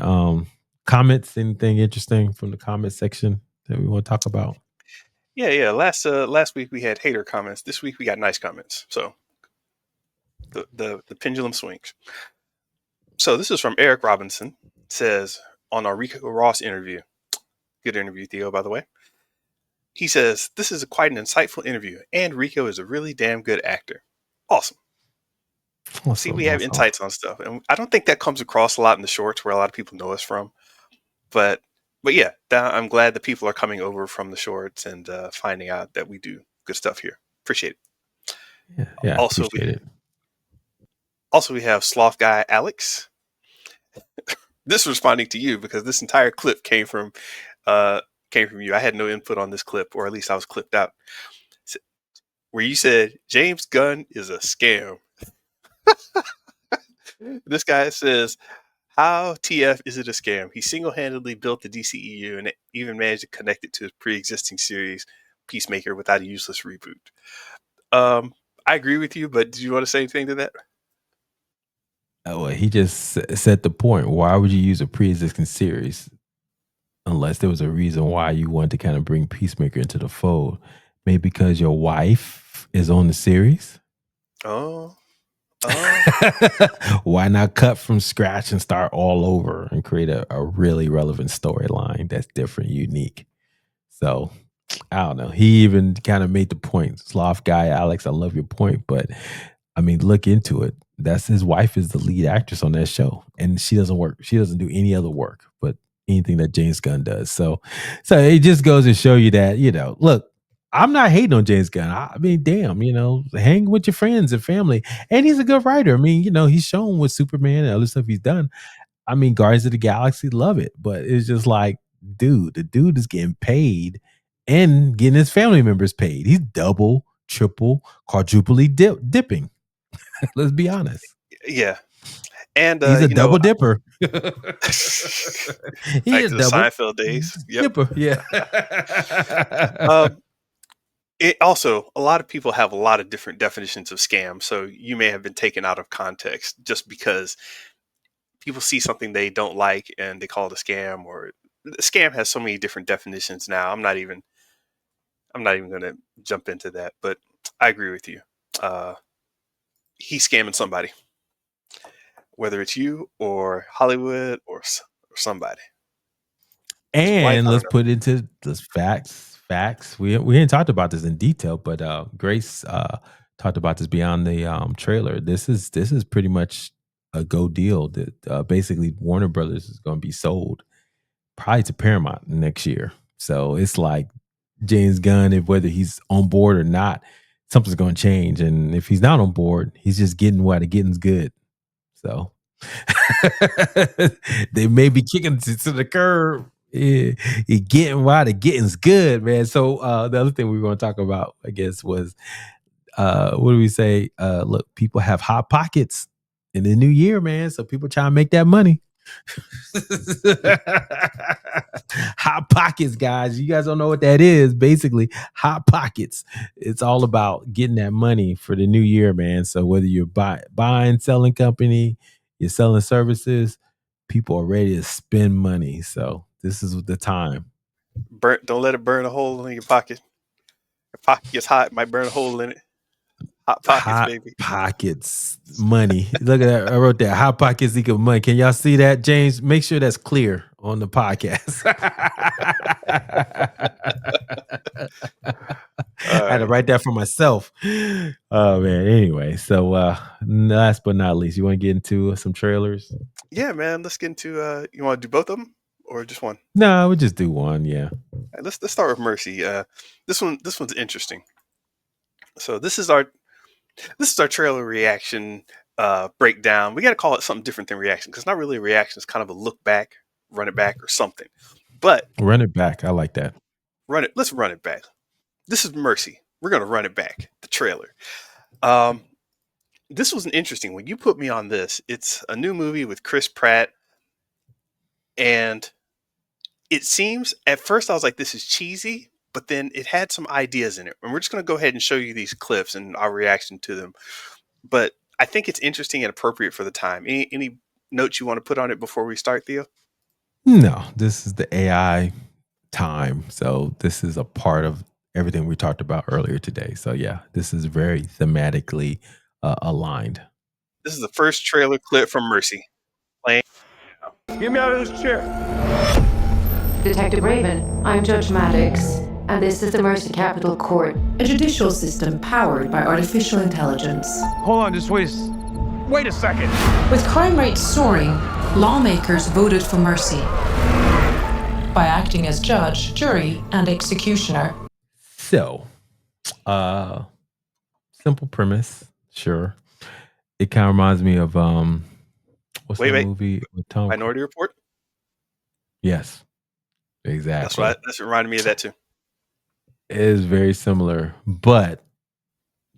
Comments, anything interesting from the comment section that we want to talk about? Yeah. Last week we had hater comments. This week we got nice comments. So the pendulum swings. So this is from Eric Robinson. Says on our Rico Ross interview. Good interview, Theo, by the way. He says, this is quite an insightful interview, and Rico is a really damn good actor. Awesome. See, we Awesome, have awesome. insights on stuff. And I don't think that comes across a lot in the shorts where a lot of people know us from. But yeah, I'm glad that people are coming over from the shorts and finding out that we do good stuff here. Appreciate it. Yeah, Also, we appreciate it. also we have Sloth Guy Alex. This is responding to you because this entire clip came from you. I had no input on this clip, or at least I was clipped out, where you said James Gunn is a scam. This guy says, how TF is it a scam? He single-handedly built the DCEU and even managed to connect it to his pre-existing series, Peacemaker, without a useless reboot. I agree with you, but did you want to say anything to that? Oh, well, he just said the point. Why would you use a pre-existing series unless there was a reason why you wanted to kind of bring Peacemaker into the fold? Maybe because your wife is on the series. Oh, Why not cut from scratch and start all over and create a really relevant storyline that's different, unique? So I don't know. He even kind of made the point. Sloth guy, Alex, I love your point, but I mean, look into it. That's his wife is the lead actress on that show, and she doesn't work. She doesn't do any other work but anything that James Gunn does. So it just goes to show you that look, I'm not hating on James Gunn. I mean, damn, hang with your friends and family, and he's a good writer. I mean, he's shown with Superman and other stuff he's done. I mean, Guardians of the Galaxy, love it, but it's just like, dude, the dude is getting paid and getting his family members paid. He's double, triple, quadruply dipping. Let's be honest. Yeah, and He's a double dipper. He back a to the double Seinfeld days. Yep. dipper. Yeah. Um, it also, a lot of people have a lot of different definitions of scam, so you may have been taken out of context just because people see something they don't like and they call it a scam. Or scam has so many different definitions now. I'm not even going to jump into that, but I agree with you. Uh, he's scamming somebody, whether it's you or Hollywood or somebody. His wife, And I don't let's know. put into this facts. Facts. We hadn't talked about this in detail, but Grace talked about this beyond the trailer. This is pretty much a go deal that basically Warner Brothers is going to be sold probably to Paramount next year. So it's like James Gunn, if whether he's on board or not, something's going to change. And if he's not on board, he's just getting what the getting's good. So they may be kicking to the curb. Yeah, he getting why the getting's good, man. So the other thing we were going to talk about, I guess, was what do we say? Look, people have hot pockets in the new year, man. So people trying to make that money. Hot pockets, guys. You guys don't know what that is. Basically, hot pockets. It's all about getting that money for the new year, man. So whether you're buying, selling company, you're selling services, people are ready to spend money. So this is the time. Don't let it burn a hole in your pocket. Your pocket gets hot, it might burn a hole in it. Hot pockets, Hot baby. pockets money. Look at that. I wrote that. Hot pockets equal money. Can y'all see that, James? Make sure that's clear on the podcast. I had to write that for myself. Oh man. Anyway, so last but not least, you want to get into some trailers? Yeah, man. Let's get into. You want to do both of them or just one? No, we'll just do one. Yeah. All right, let's start with Mercy. This one's interesting. So this is our trailer reaction breakdown. We got to call it something different than reaction because not really a reaction. It's kind of a look back, run it back, or something. But Run it back. I like that. let's run it back. This is Mercy. We're gonna run it back. The trailer. Um, this was an interesting when you put me on this. It's a new movie with Chris Pratt, and it seems at first I was like, this is cheesy, but then it had some ideas in it. And we're just gonna go ahead and show you these clips and our reaction to them. But I think it's interesting and appropriate for the time. Any notes you want to put on it before we start, Theo? No, this is the AI time. So this is a part of everything we talked about earlier today. So yeah, this is very thematically aligned. This is the first trailer clip from Mercy. Playing. Get me out of this chair. Detective Raven, I'm Judge Maddox, and this is the Mercy Capital Court, a judicial system powered by artificial intelligence. Hold on, just wait a second. With crime rates soaring, lawmakers voted for Mercy by acting as judge, jury, and executioner. So, simple premise, sure. It kind of reminds me of what's the movie with Tom? Minority Report. Yes, exactly. That's right. That's reminded me of that too. It is very similar, but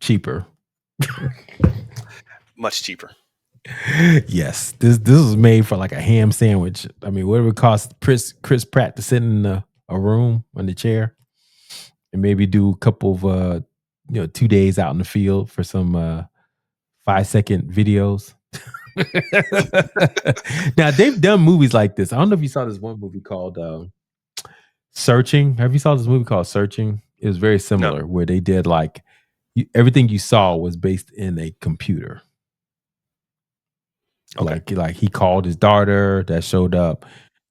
cheaper. Much cheaper. Yes, this was made for like a ham sandwich. I mean, what would it cost Chris Pratt to sit in a room on the chair and maybe do a couple of 2 days out in the field for some 5-second videos? Now they've done movies like this. I don't know if you saw this one movie called Searching. Have you saw this movie called Searching? It was very similar, where they did like everything you saw was based in a computer. Okay. Like he called his daughter that showed up.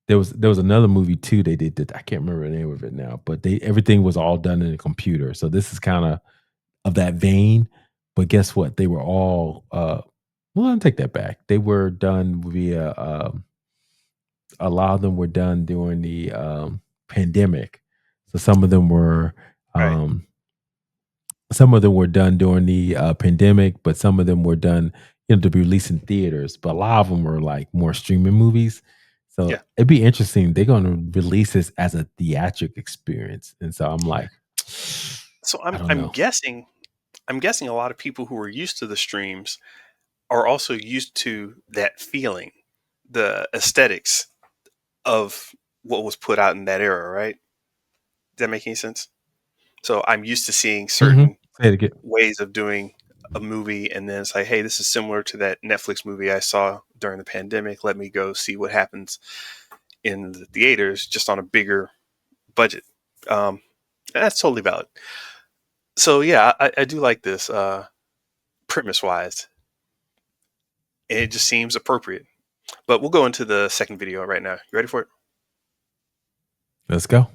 There was another movie too they did that I can't remember the name of it now, but everything was all done in a computer. So this is kind of that vein. But guess what? They were all well, I'll take that back. They were done via a lot of them were done during the pandemic. So some of them were Right. some of them were done during the pandemic, but some of them were done, to be released in theaters. But a lot of them were like more streaming movies. So Yeah. it'd be interesting. They're going to release this as a theatric experience, and so I'm like, So I don't I'm know. guessing a lot of people who are used to the streams are also used to that feeling, the aesthetics of what was put out in that era, right? Does that make any sense? So I'm used to seeing certain Say it again. ways of doing a movie, and then it's like, hey, this is similar to that Netflix movie I saw during the pandemic. Let me go see what happens in the theaters, just on a bigger budget. That's totally valid. So yeah, I do like this premise wise. It just seems appropriate. But we'll go into the second video right now. You ready for it? Let's go.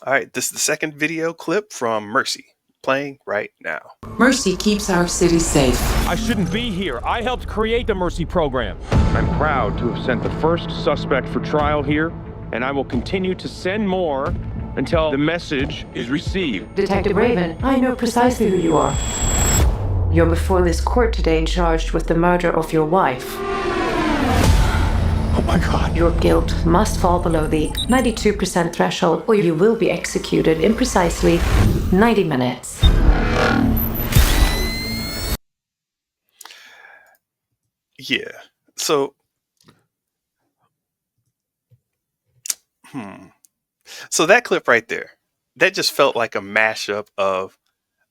All right, this is the second video clip from Mercy, playing right now. Mercy keeps our city safe. I shouldn't be here. I helped create the Mercy program. I'm proud to have sent the first suspect for trial here, and I will continue to send more until the message is received. Detective Raven, I know precisely who you are. You're before this court today charged with the murder of your wife. Oh my God. Your guilt must fall below the 92% threshold, or you will be executed in precisely 90 minutes. Yeah. So, So that clip right there, that just felt like a mashup of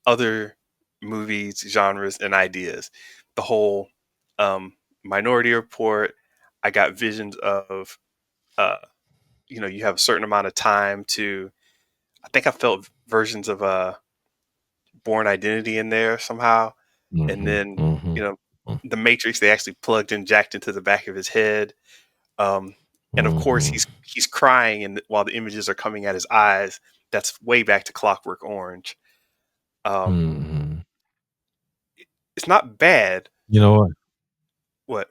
other movies, genres, and ideas. The whole Minority Report. I got visions of, you have a certain amount of time to. I think I felt versions of Born Identity in there somehow, and then the Matrix. They actually plugged in, jacked into the back of his head, and of course he's crying, and while the images are coming at his eyes, that's way back to Clockwork Orange. It's not bad. You know what? What?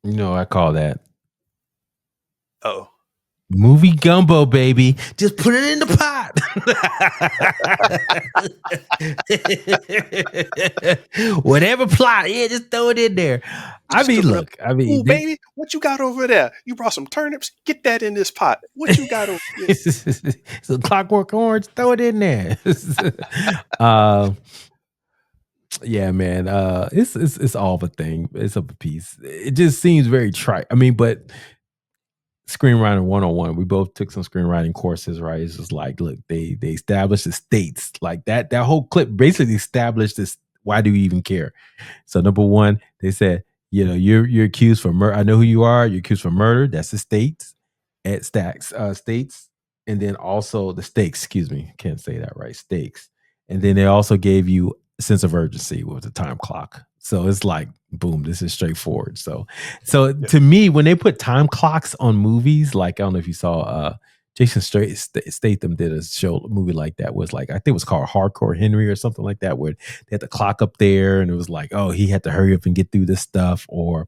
I call that Oh. movie gumbo, baby. Just put it in the pot. Whatever plot, just throw it in there. Ooh, baby, what you got over there? You brought some turnips? Get that in this pot. What you got over there? So Clockwork Orange, throw it in there. Yeah, man. It's all of a thing. It's of a piece. It just seems very trite. I mean, but screenwriting 101, we both took some screenwriting courses, right? It's just like, look, they established the states. Like that whole clip basically established this. Why do we even care? So number one, they said, you're accused for murder. I know who you are. You're accused for murder. That's the states. At states. And then also the stakes, excuse me. Can't say that right. Stakes. And then they also gave you a sense of urgency with the time clock. So it's like, boom, this is straightforward. So to me, when they put time clocks on movies, like, I don't know if you saw Jason Statham did a movie like that, was like, I think it was called Hardcore Henry or something like that, where they had the clock up there and it was like, oh, he had to hurry up and get through this stuff. Or,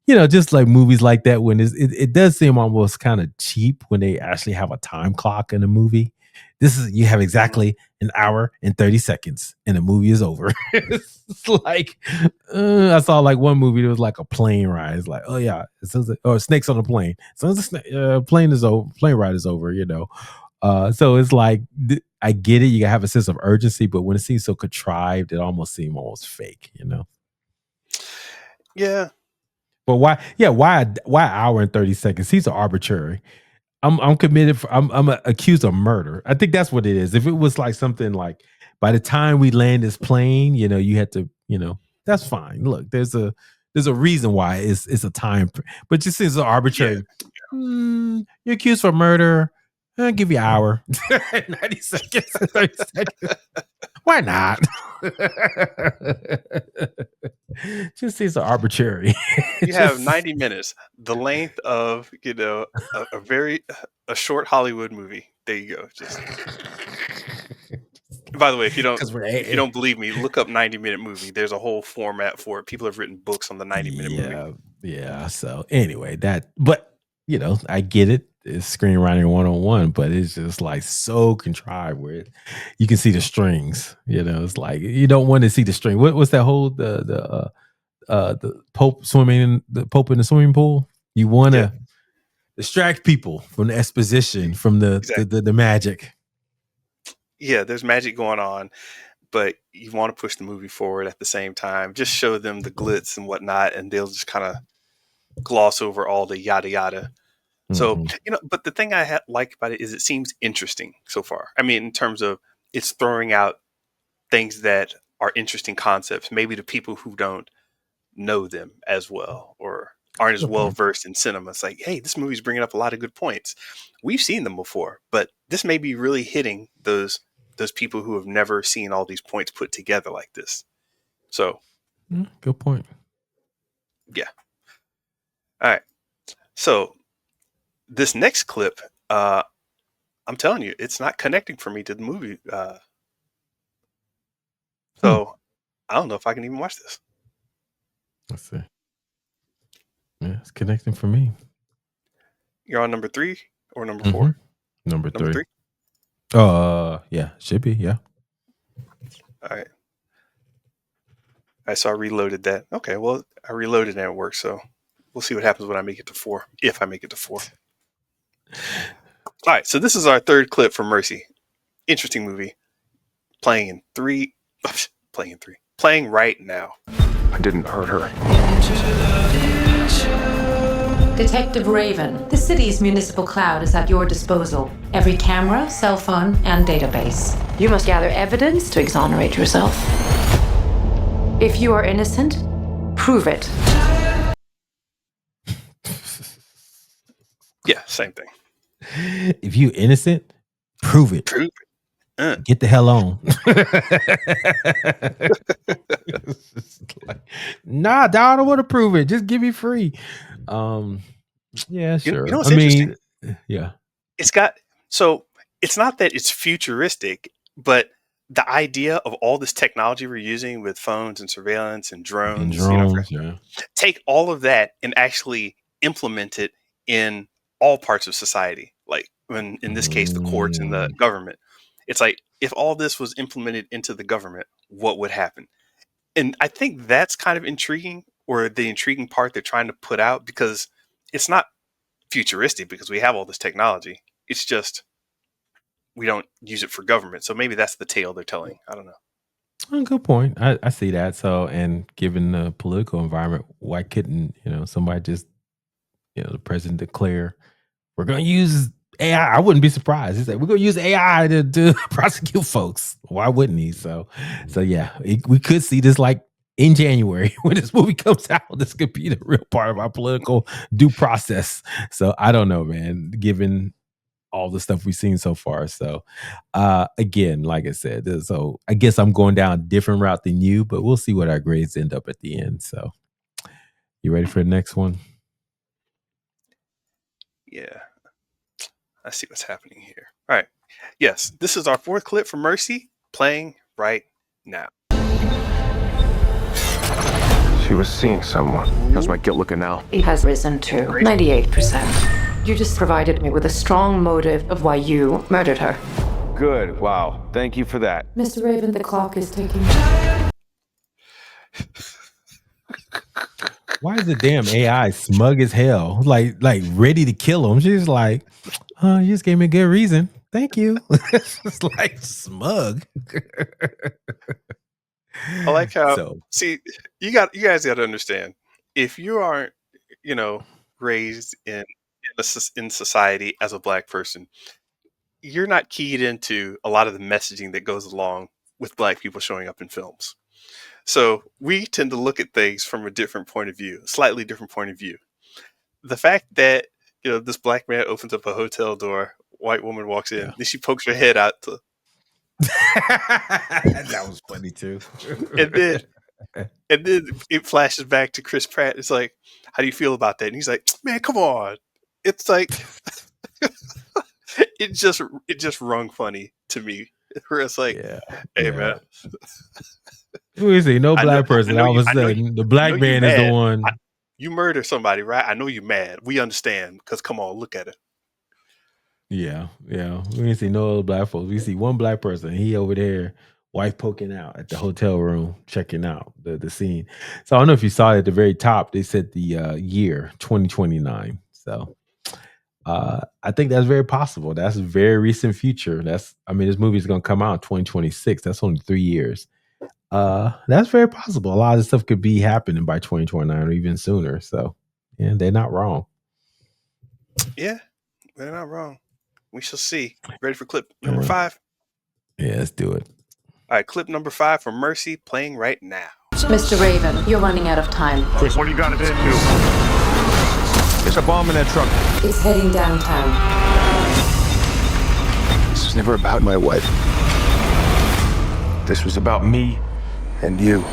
just like movies like that, when it does seem almost kind of cheap when they actually have a time clock in a movie. You have exactly an hour and 30 seconds and the movie is over. It's like, I saw like one movie that was like a plane ride. It's like, oh yeah, or snakes on a plane. So the plane ride is over, so it's like, I get it. You gotta have a sense of urgency, but when it seems so contrived, it almost seems almost fake, Yeah. But why? Yeah, why hour and 30 seconds? These are arbitrary. I'm committed. I'm accused of murder. I think that's what it is. If it was like something like, by the time we land this plane, you had to, that's fine. Look, there's a reason why it's a time, but just seems arbitrary. Yeah. You're accused for murder. I'll give you an hour, 90 seconds, 30 seconds. Why not? Just seems so arbitrary. You have Just 90 minutes, the length of a short Hollywood movie. There you go. Just by the way, because if you don't believe me, look up 90-minute movie. There's a whole format for it. People have written books on the 90-minute movie. yeah. So anyway, but I get it. It's screenwriting 101, but it's just like so contrived where you can see the strings. It's like you don't want to see the string. What's that whole the Pope the Pope in the swimming pool? You want to distract people from the exposition, from the magic. Yeah, there's magic going on, but you want to push the movie forward at the same time. Just show them the glitz and whatnot, and they'll just kind of gloss over all the yada yada. So, but the thing I like about it is it seems interesting so far. I mean, in terms of it's throwing out things that are interesting concepts, maybe to people who don't know them as well or aren't as well versed in cinema. It's like, hey, this movie's bringing up a lot of good points. We've seen them before, but this may be really hitting those people who have never seen all these points put together like this. So, good point. Yeah. All right. So, this next clip, I'm telling you, it's not connecting for me to the movie. So, I don't know if I can even watch this. Let's see. Yeah, it's connecting for me. You're on number 3 or number 4? Number 3. Yeah, should be, yeah. All right. So I reloaded that. Okay, well, I reloaded and it worked, so we'll see what happens when I make it to 4, if I make it to 4. All right, so this is our third clip for Mercy. Interesting movie. Playing right now. I didn't hurt her. Detective Raven, the city's municipal cloud is at your disposal. Every camera, cell phone, and database. You must gather evidence to exonerate yourself. If you are innocent, prove it. Yeah, same thing. If you innocent, prove it. Prove it. Get the hell on. Nah, dog, I don't want to prove it. Just give me free. Yeah, sure. You know what's interesting? Yeah. It's not that it's futuristic, but the idea of all this technology we're using with phones and surveillance and drones, take all of that and actually implement it in all parts of society. Like in this case, the courts and the government. It's like, if all this was implemented into the government, what would happen? And I think that's kind of intriguing, or the intriguing part they're trying to put out, because it's not futuristic because we have all this technology. It's just we don't use it for government. So maybe that's the tale they're telling. I don't know. Good point. I see that. So, and given the political environment, why couldn't somebody just the president declare we're going to use AI? I wouldn't be surprised. He's like, we're going to use AI to prosecute folks. Why wouldn't he? So yeah, we could see this like in January when this movie comes out. This could be the real part of our political due process. So I don't know, man, given all the stuff we've seen so far. So again, like I said, so I guess I'm going down a different route than you, but we'll see what our grades end up at the end. So you ready for the next one? Yeah. I see what's happening here. All right. Yes, this is our fourth clip for Mercy, playing right now. She was seeing someone. How's my guilt looking now? It has risen to 98%. You just provided me with a strong motive of why you murdered her. Good. Wow. Thank you for that. Mr. Raven, the clock is ticking. Why is the damn AI smug as hell? Like ready to kill him. She's like, oh, you just gave me a good reason. Thank you. It's like smug. I like how, see, you guys got to understand, if you aren't, raised in society as a Black person, you're not keyed into a lot of the messaging that goes along with Black people showing up in films. So we tend to look at things from a different point of view, a slightly different point of view. The fact that, this Black man opens up a hotel door, white woman walks in, then she pokes her head out to That was funny too. And then it flashes back to Chris Pratt. It's like, how do you feel about that? And he's like, man, come on. It's like it just rung funny to me. Where it's like, hey man, we see no black person. All of a sudden, the black man is the one. You murder somebody, right? I know you're mad. We understand because come on, look at it. Yeah. We didn't see no other black folks. We see one black person. He over there, wife poking out at the hotel room, checking out the scene. So I don't know if you saw it at the very top. They said the year 2029. So I think that's very possible. That's a very recent future. This movie is going to come out in 2026. That's only 3 years. That's very possible. A lot of this stuff could be happening by 2029 or even sooner. So, yeah, they're not wrong. Yeah, they're not wrong. We shall see. Ready for clip number 5? Yeah, let's do it. All right, clip number 5 from Mercy playing right now. Mr. Raven, you're running out of time. Chris, what do you got to do? There's a bomb in that truck. It's heading downtown. This was never about my wife. This was about me and you. Get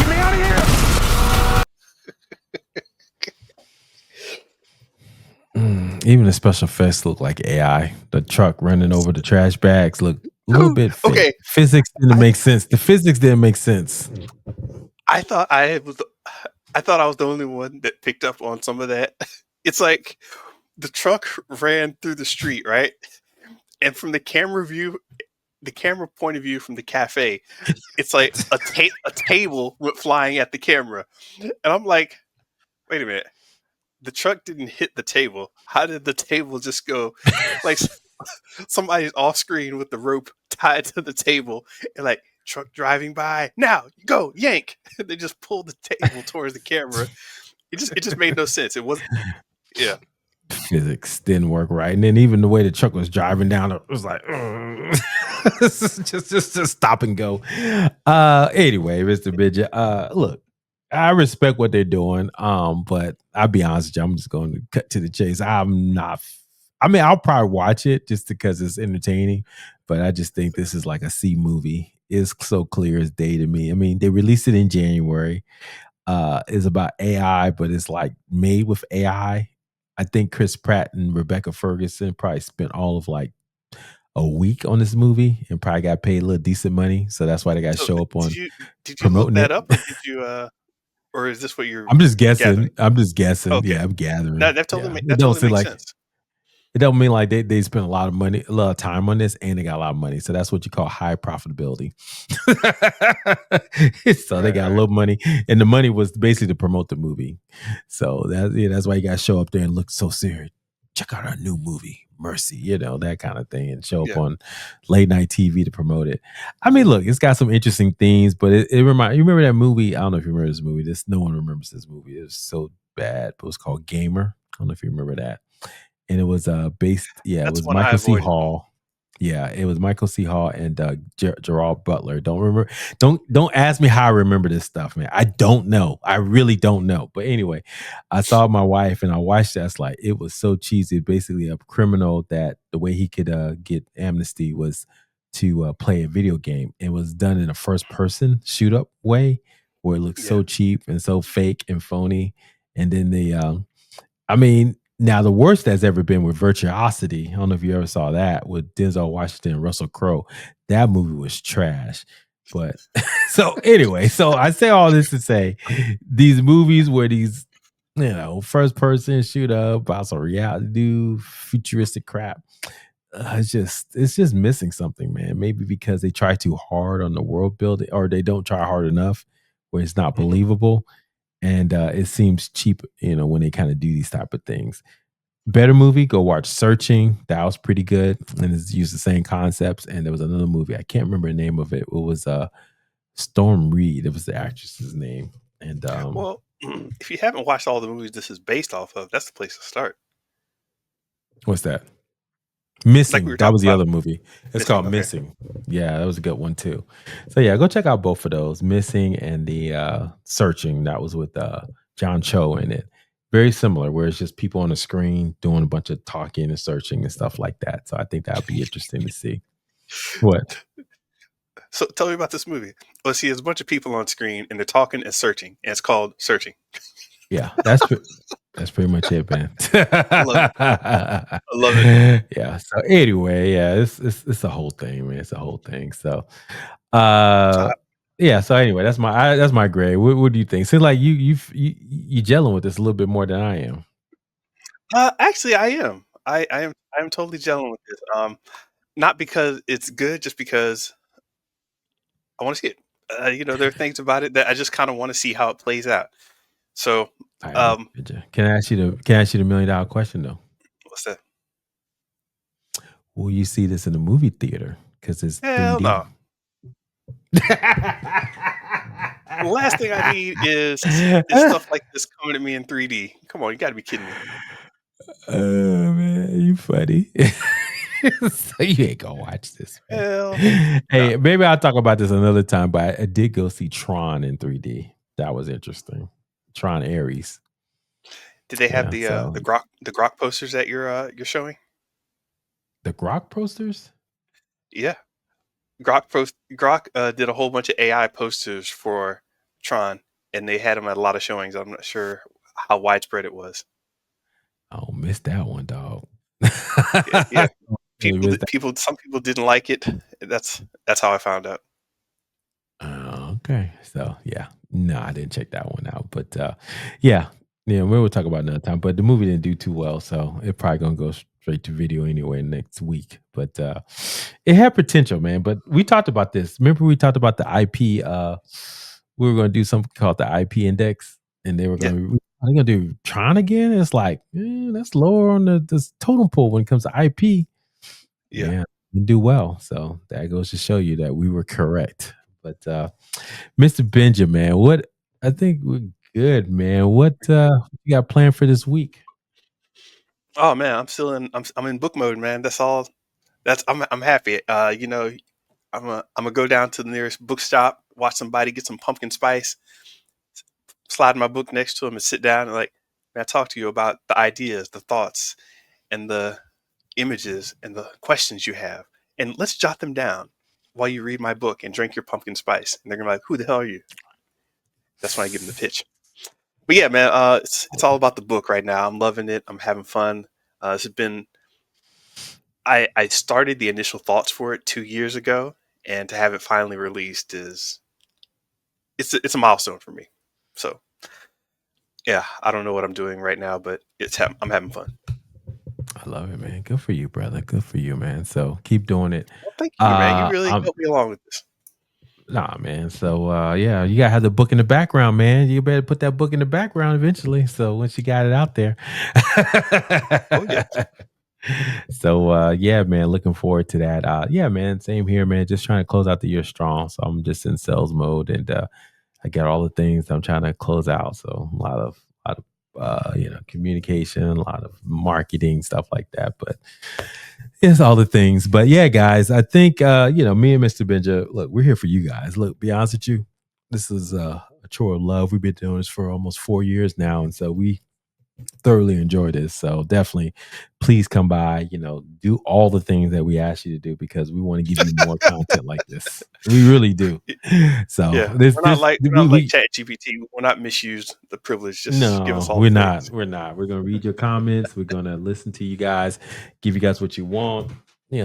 me out of here! Even the special effects look like AI. The truck running over the trash bags look a little bit fake. Okay. Physics didn't make sense. The physics didn't make sense. I thought I was the only one that picked up on some of that. It's like the truck ran through the street, right? And from the camera point of view from the cafe, it's like a table went flying at the camera. And I'm like, wait a minute. The truck didn't hit the table. How did the table just go? Like somebody's off screen with the rope tied to the table and like truck driving by. Now go yank. They just pulled the table towards the camera. It just made no sense. It wasn't. Yeah. Physics didn't work right, and then even the way the truck was driving down, it was like just stop and go. Anyway, Mr. Bidget, look, I respect what they're doing, but I'll be honest with you, I'm just going to cut to the chase. I'll probably watch it just because it's entertaining, but I just think this is like a C movie. It's so clear as day to me. I mean, they released it in January. It's about AI, but it's like made with AI. I think Chris Pratt and Rebecca Ferguson probably spent all of like a week on this movie and probably got paid a little decent money. So that's why they got to show up on. Did you look that up, or did you? Or is this what you're? I'm just guessing. Gathering? I'm just guessing. Okay. Yeah, I'm gathering. That totally makes sense. It don't mean like they spent a lot of time on this, and they got a lot of money. So that's what you call high profitability. So they got a little money, and the money was basically to promote the movie. So that's why you got to show up there and look so serious. Check out our new movie, Mercy, that kind of thing, and show up on late night TV to promote it. I mean, look, it's got some interesting themes, but it reminds you remember that movie? I don't know if you remember this movie. No one remembers this movie. It was so bad, but it was called Gamer. I don't know if you remember that. And it was based, it was Michael C. Hall. Yeah, it was Michael C. Hall and Gerard Butler. Don't ask me how I remember this stuff, man. I don't know. I really don't know. But anyway, I saw my wife and I watched that. Like, it was so cheesy. Basically, a criminal that the way he could get amnesty was to play a video game. It was done in a first-person shoot-up way where it looked so cheap and so fake and phony. And then now, the worst that's ever been with Virtuosity, I don't know if you ever saw that, with Denzel Washington and Russell Crowe. That movie was trash. But so anyway, I say all this to say these movies where these, first person shoot up about some reality, futuristic crap. It's just missing something, man. Maybe because they try too hard on the world building, or they don't try hard enough where it's not believable. And it seems cheap, when they kind of do these type of things. Better movie, go watch Searching. That was pretty good. And it's used the same concepts. And there was another movie, I can't remember the name of it. It was Storm Reed. It was the actress's name. And well, if you haven't watched all the movies this is based off of, that's the place to start. What's that? Missing. Like that was the other movie. It's called Missing. Yeah, that was a good one too. So yeah, go check out both of those. Missing and the Searching. That was with John Cho in it. very similar, where it's just people on the screen doing a bunch of talking and searching and stuff like that. So I think that would be interesting to see. What? So tell me about this movie. Well, see, there's a bunch of people on screen and they're talking and searching, and it's called Searching. Yeah, that's pretty much it, man. I love it. I love it. Yeah. So anyway, yeah, it's a whole thing, man. It's a whole thing. So, So yeah. So anyway, that's my grade. What do you think? Seems like you gelling with this a little bit more than I am. Actually, I am. I am totally gelling with this. Not because it's good, just because I want to see it. There are things about it that I just kind of want to see how it plays out. So, All right, can I ask you the $1 million question though? what's that? Will you see this in the movie theater? Because it's Hell 3D. no. The last thing I need is stuff like this coming at me in 3D. Come on, you got to be kidding me. Oh man, you funny. So you ain't gonna watch this, man. Hell, Hey, no. maybe I'll talk about this another time. But I did go see Tron in 3D. That was interesting. Tron Ares. Did they have Yeah, the so Grok posters that you're showing? the Grok posters. Yeah, Grok did a whole bunch of AI posters for Tron, and they had them at a lot of showings. I'm not sure how widespread it was. Oh, missed that one, dog. Yeah. Really missed that. Some people didn't like it. That's how I found out. Okay. So yeah, no, I didn't check that one out. But yeah, we'll talk about it another time. But the movie didn't do too well, so it's probably gonna go straight to video anyway next week. But it had potential, man. But we talked about this. Remember, we talked about the IP. We were gonna do something called the IP index, and they were Yeah. gonna do Tron again. It's like that's lower on the totem pole when it comes to IP. Yeah. Didn't do well. So that goes to show you that we were correct. But Mr. Benjamin, what I think we're good, man. What you got planned for this week? Oh man, I'm in book mode, man. That's all. I'm happy. I'm gonna go down to the nearest bookstop, watch somebody get some pumpkin spice, slide my book next to him, and sit down and man, I talk to you about the ideas, the thoughts, and the images and the questions you have, and let's jot them down while you read my book and drink your pumpkin spice. And they're gonna be like, "Who the hell are you?" That's when I give them the pitch. But yeah, man, it's all about the book right now. I'm loving it. I'm having fun. It's been I started the initial thoughts for it 2 years ago, and to have it finally released it's a milestone for me. So yeah, I don't know what I'm doing right now, but I'm having fun. I love it, man. Good for you, brother. Good for you, man. So keep doing it. Well, thank you, man. You really I'm helped me along with this. Nah, man. So yeah, you gotta have the book in the background, man. You better put that book in the background eventually. So once you got it out there. Oh yeah. So yeah, man, looking forward to that. Yeah, man, same here, man. Just trying to close out the year strong. So I'm just in sales mode, and I got all the things I'm trying to close out. So a lot of communication, a lot of marketing, stuff like that. But it's all the things. But yeah, guys, I think me and Mr. Benja, look, we're here for you guys. Look, be honest with you, this is a chore of love. We've been doing this for almost 4 years now, and so we thoroughly enjoy this. So definitely please come by, do all the things that we ask you to do, because we want to give you more content like this. We really do. So Yeah, we're not like ChatGPT. We're not misuse the privilege. Just give us all we're the not. things. We're not. We're gonna read your comments. We're gonna listen to you guys, give you guys what you want,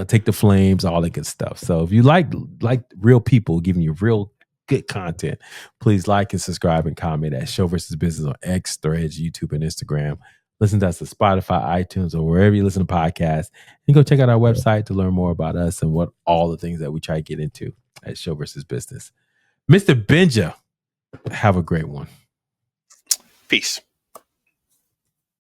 take the flames, all that good stuff. So if you like real people giving you real good content, please like and subscribe and comment at Show versus Business on X, Threads, YouTube, and Instagram. Listen to us on Spotify, iTunes, or wherever you listen to podcasts. And go check out our website to learn more about us and what all the things that we try to get into at Show versus Business. Mr. Benja, have a great one. Peace.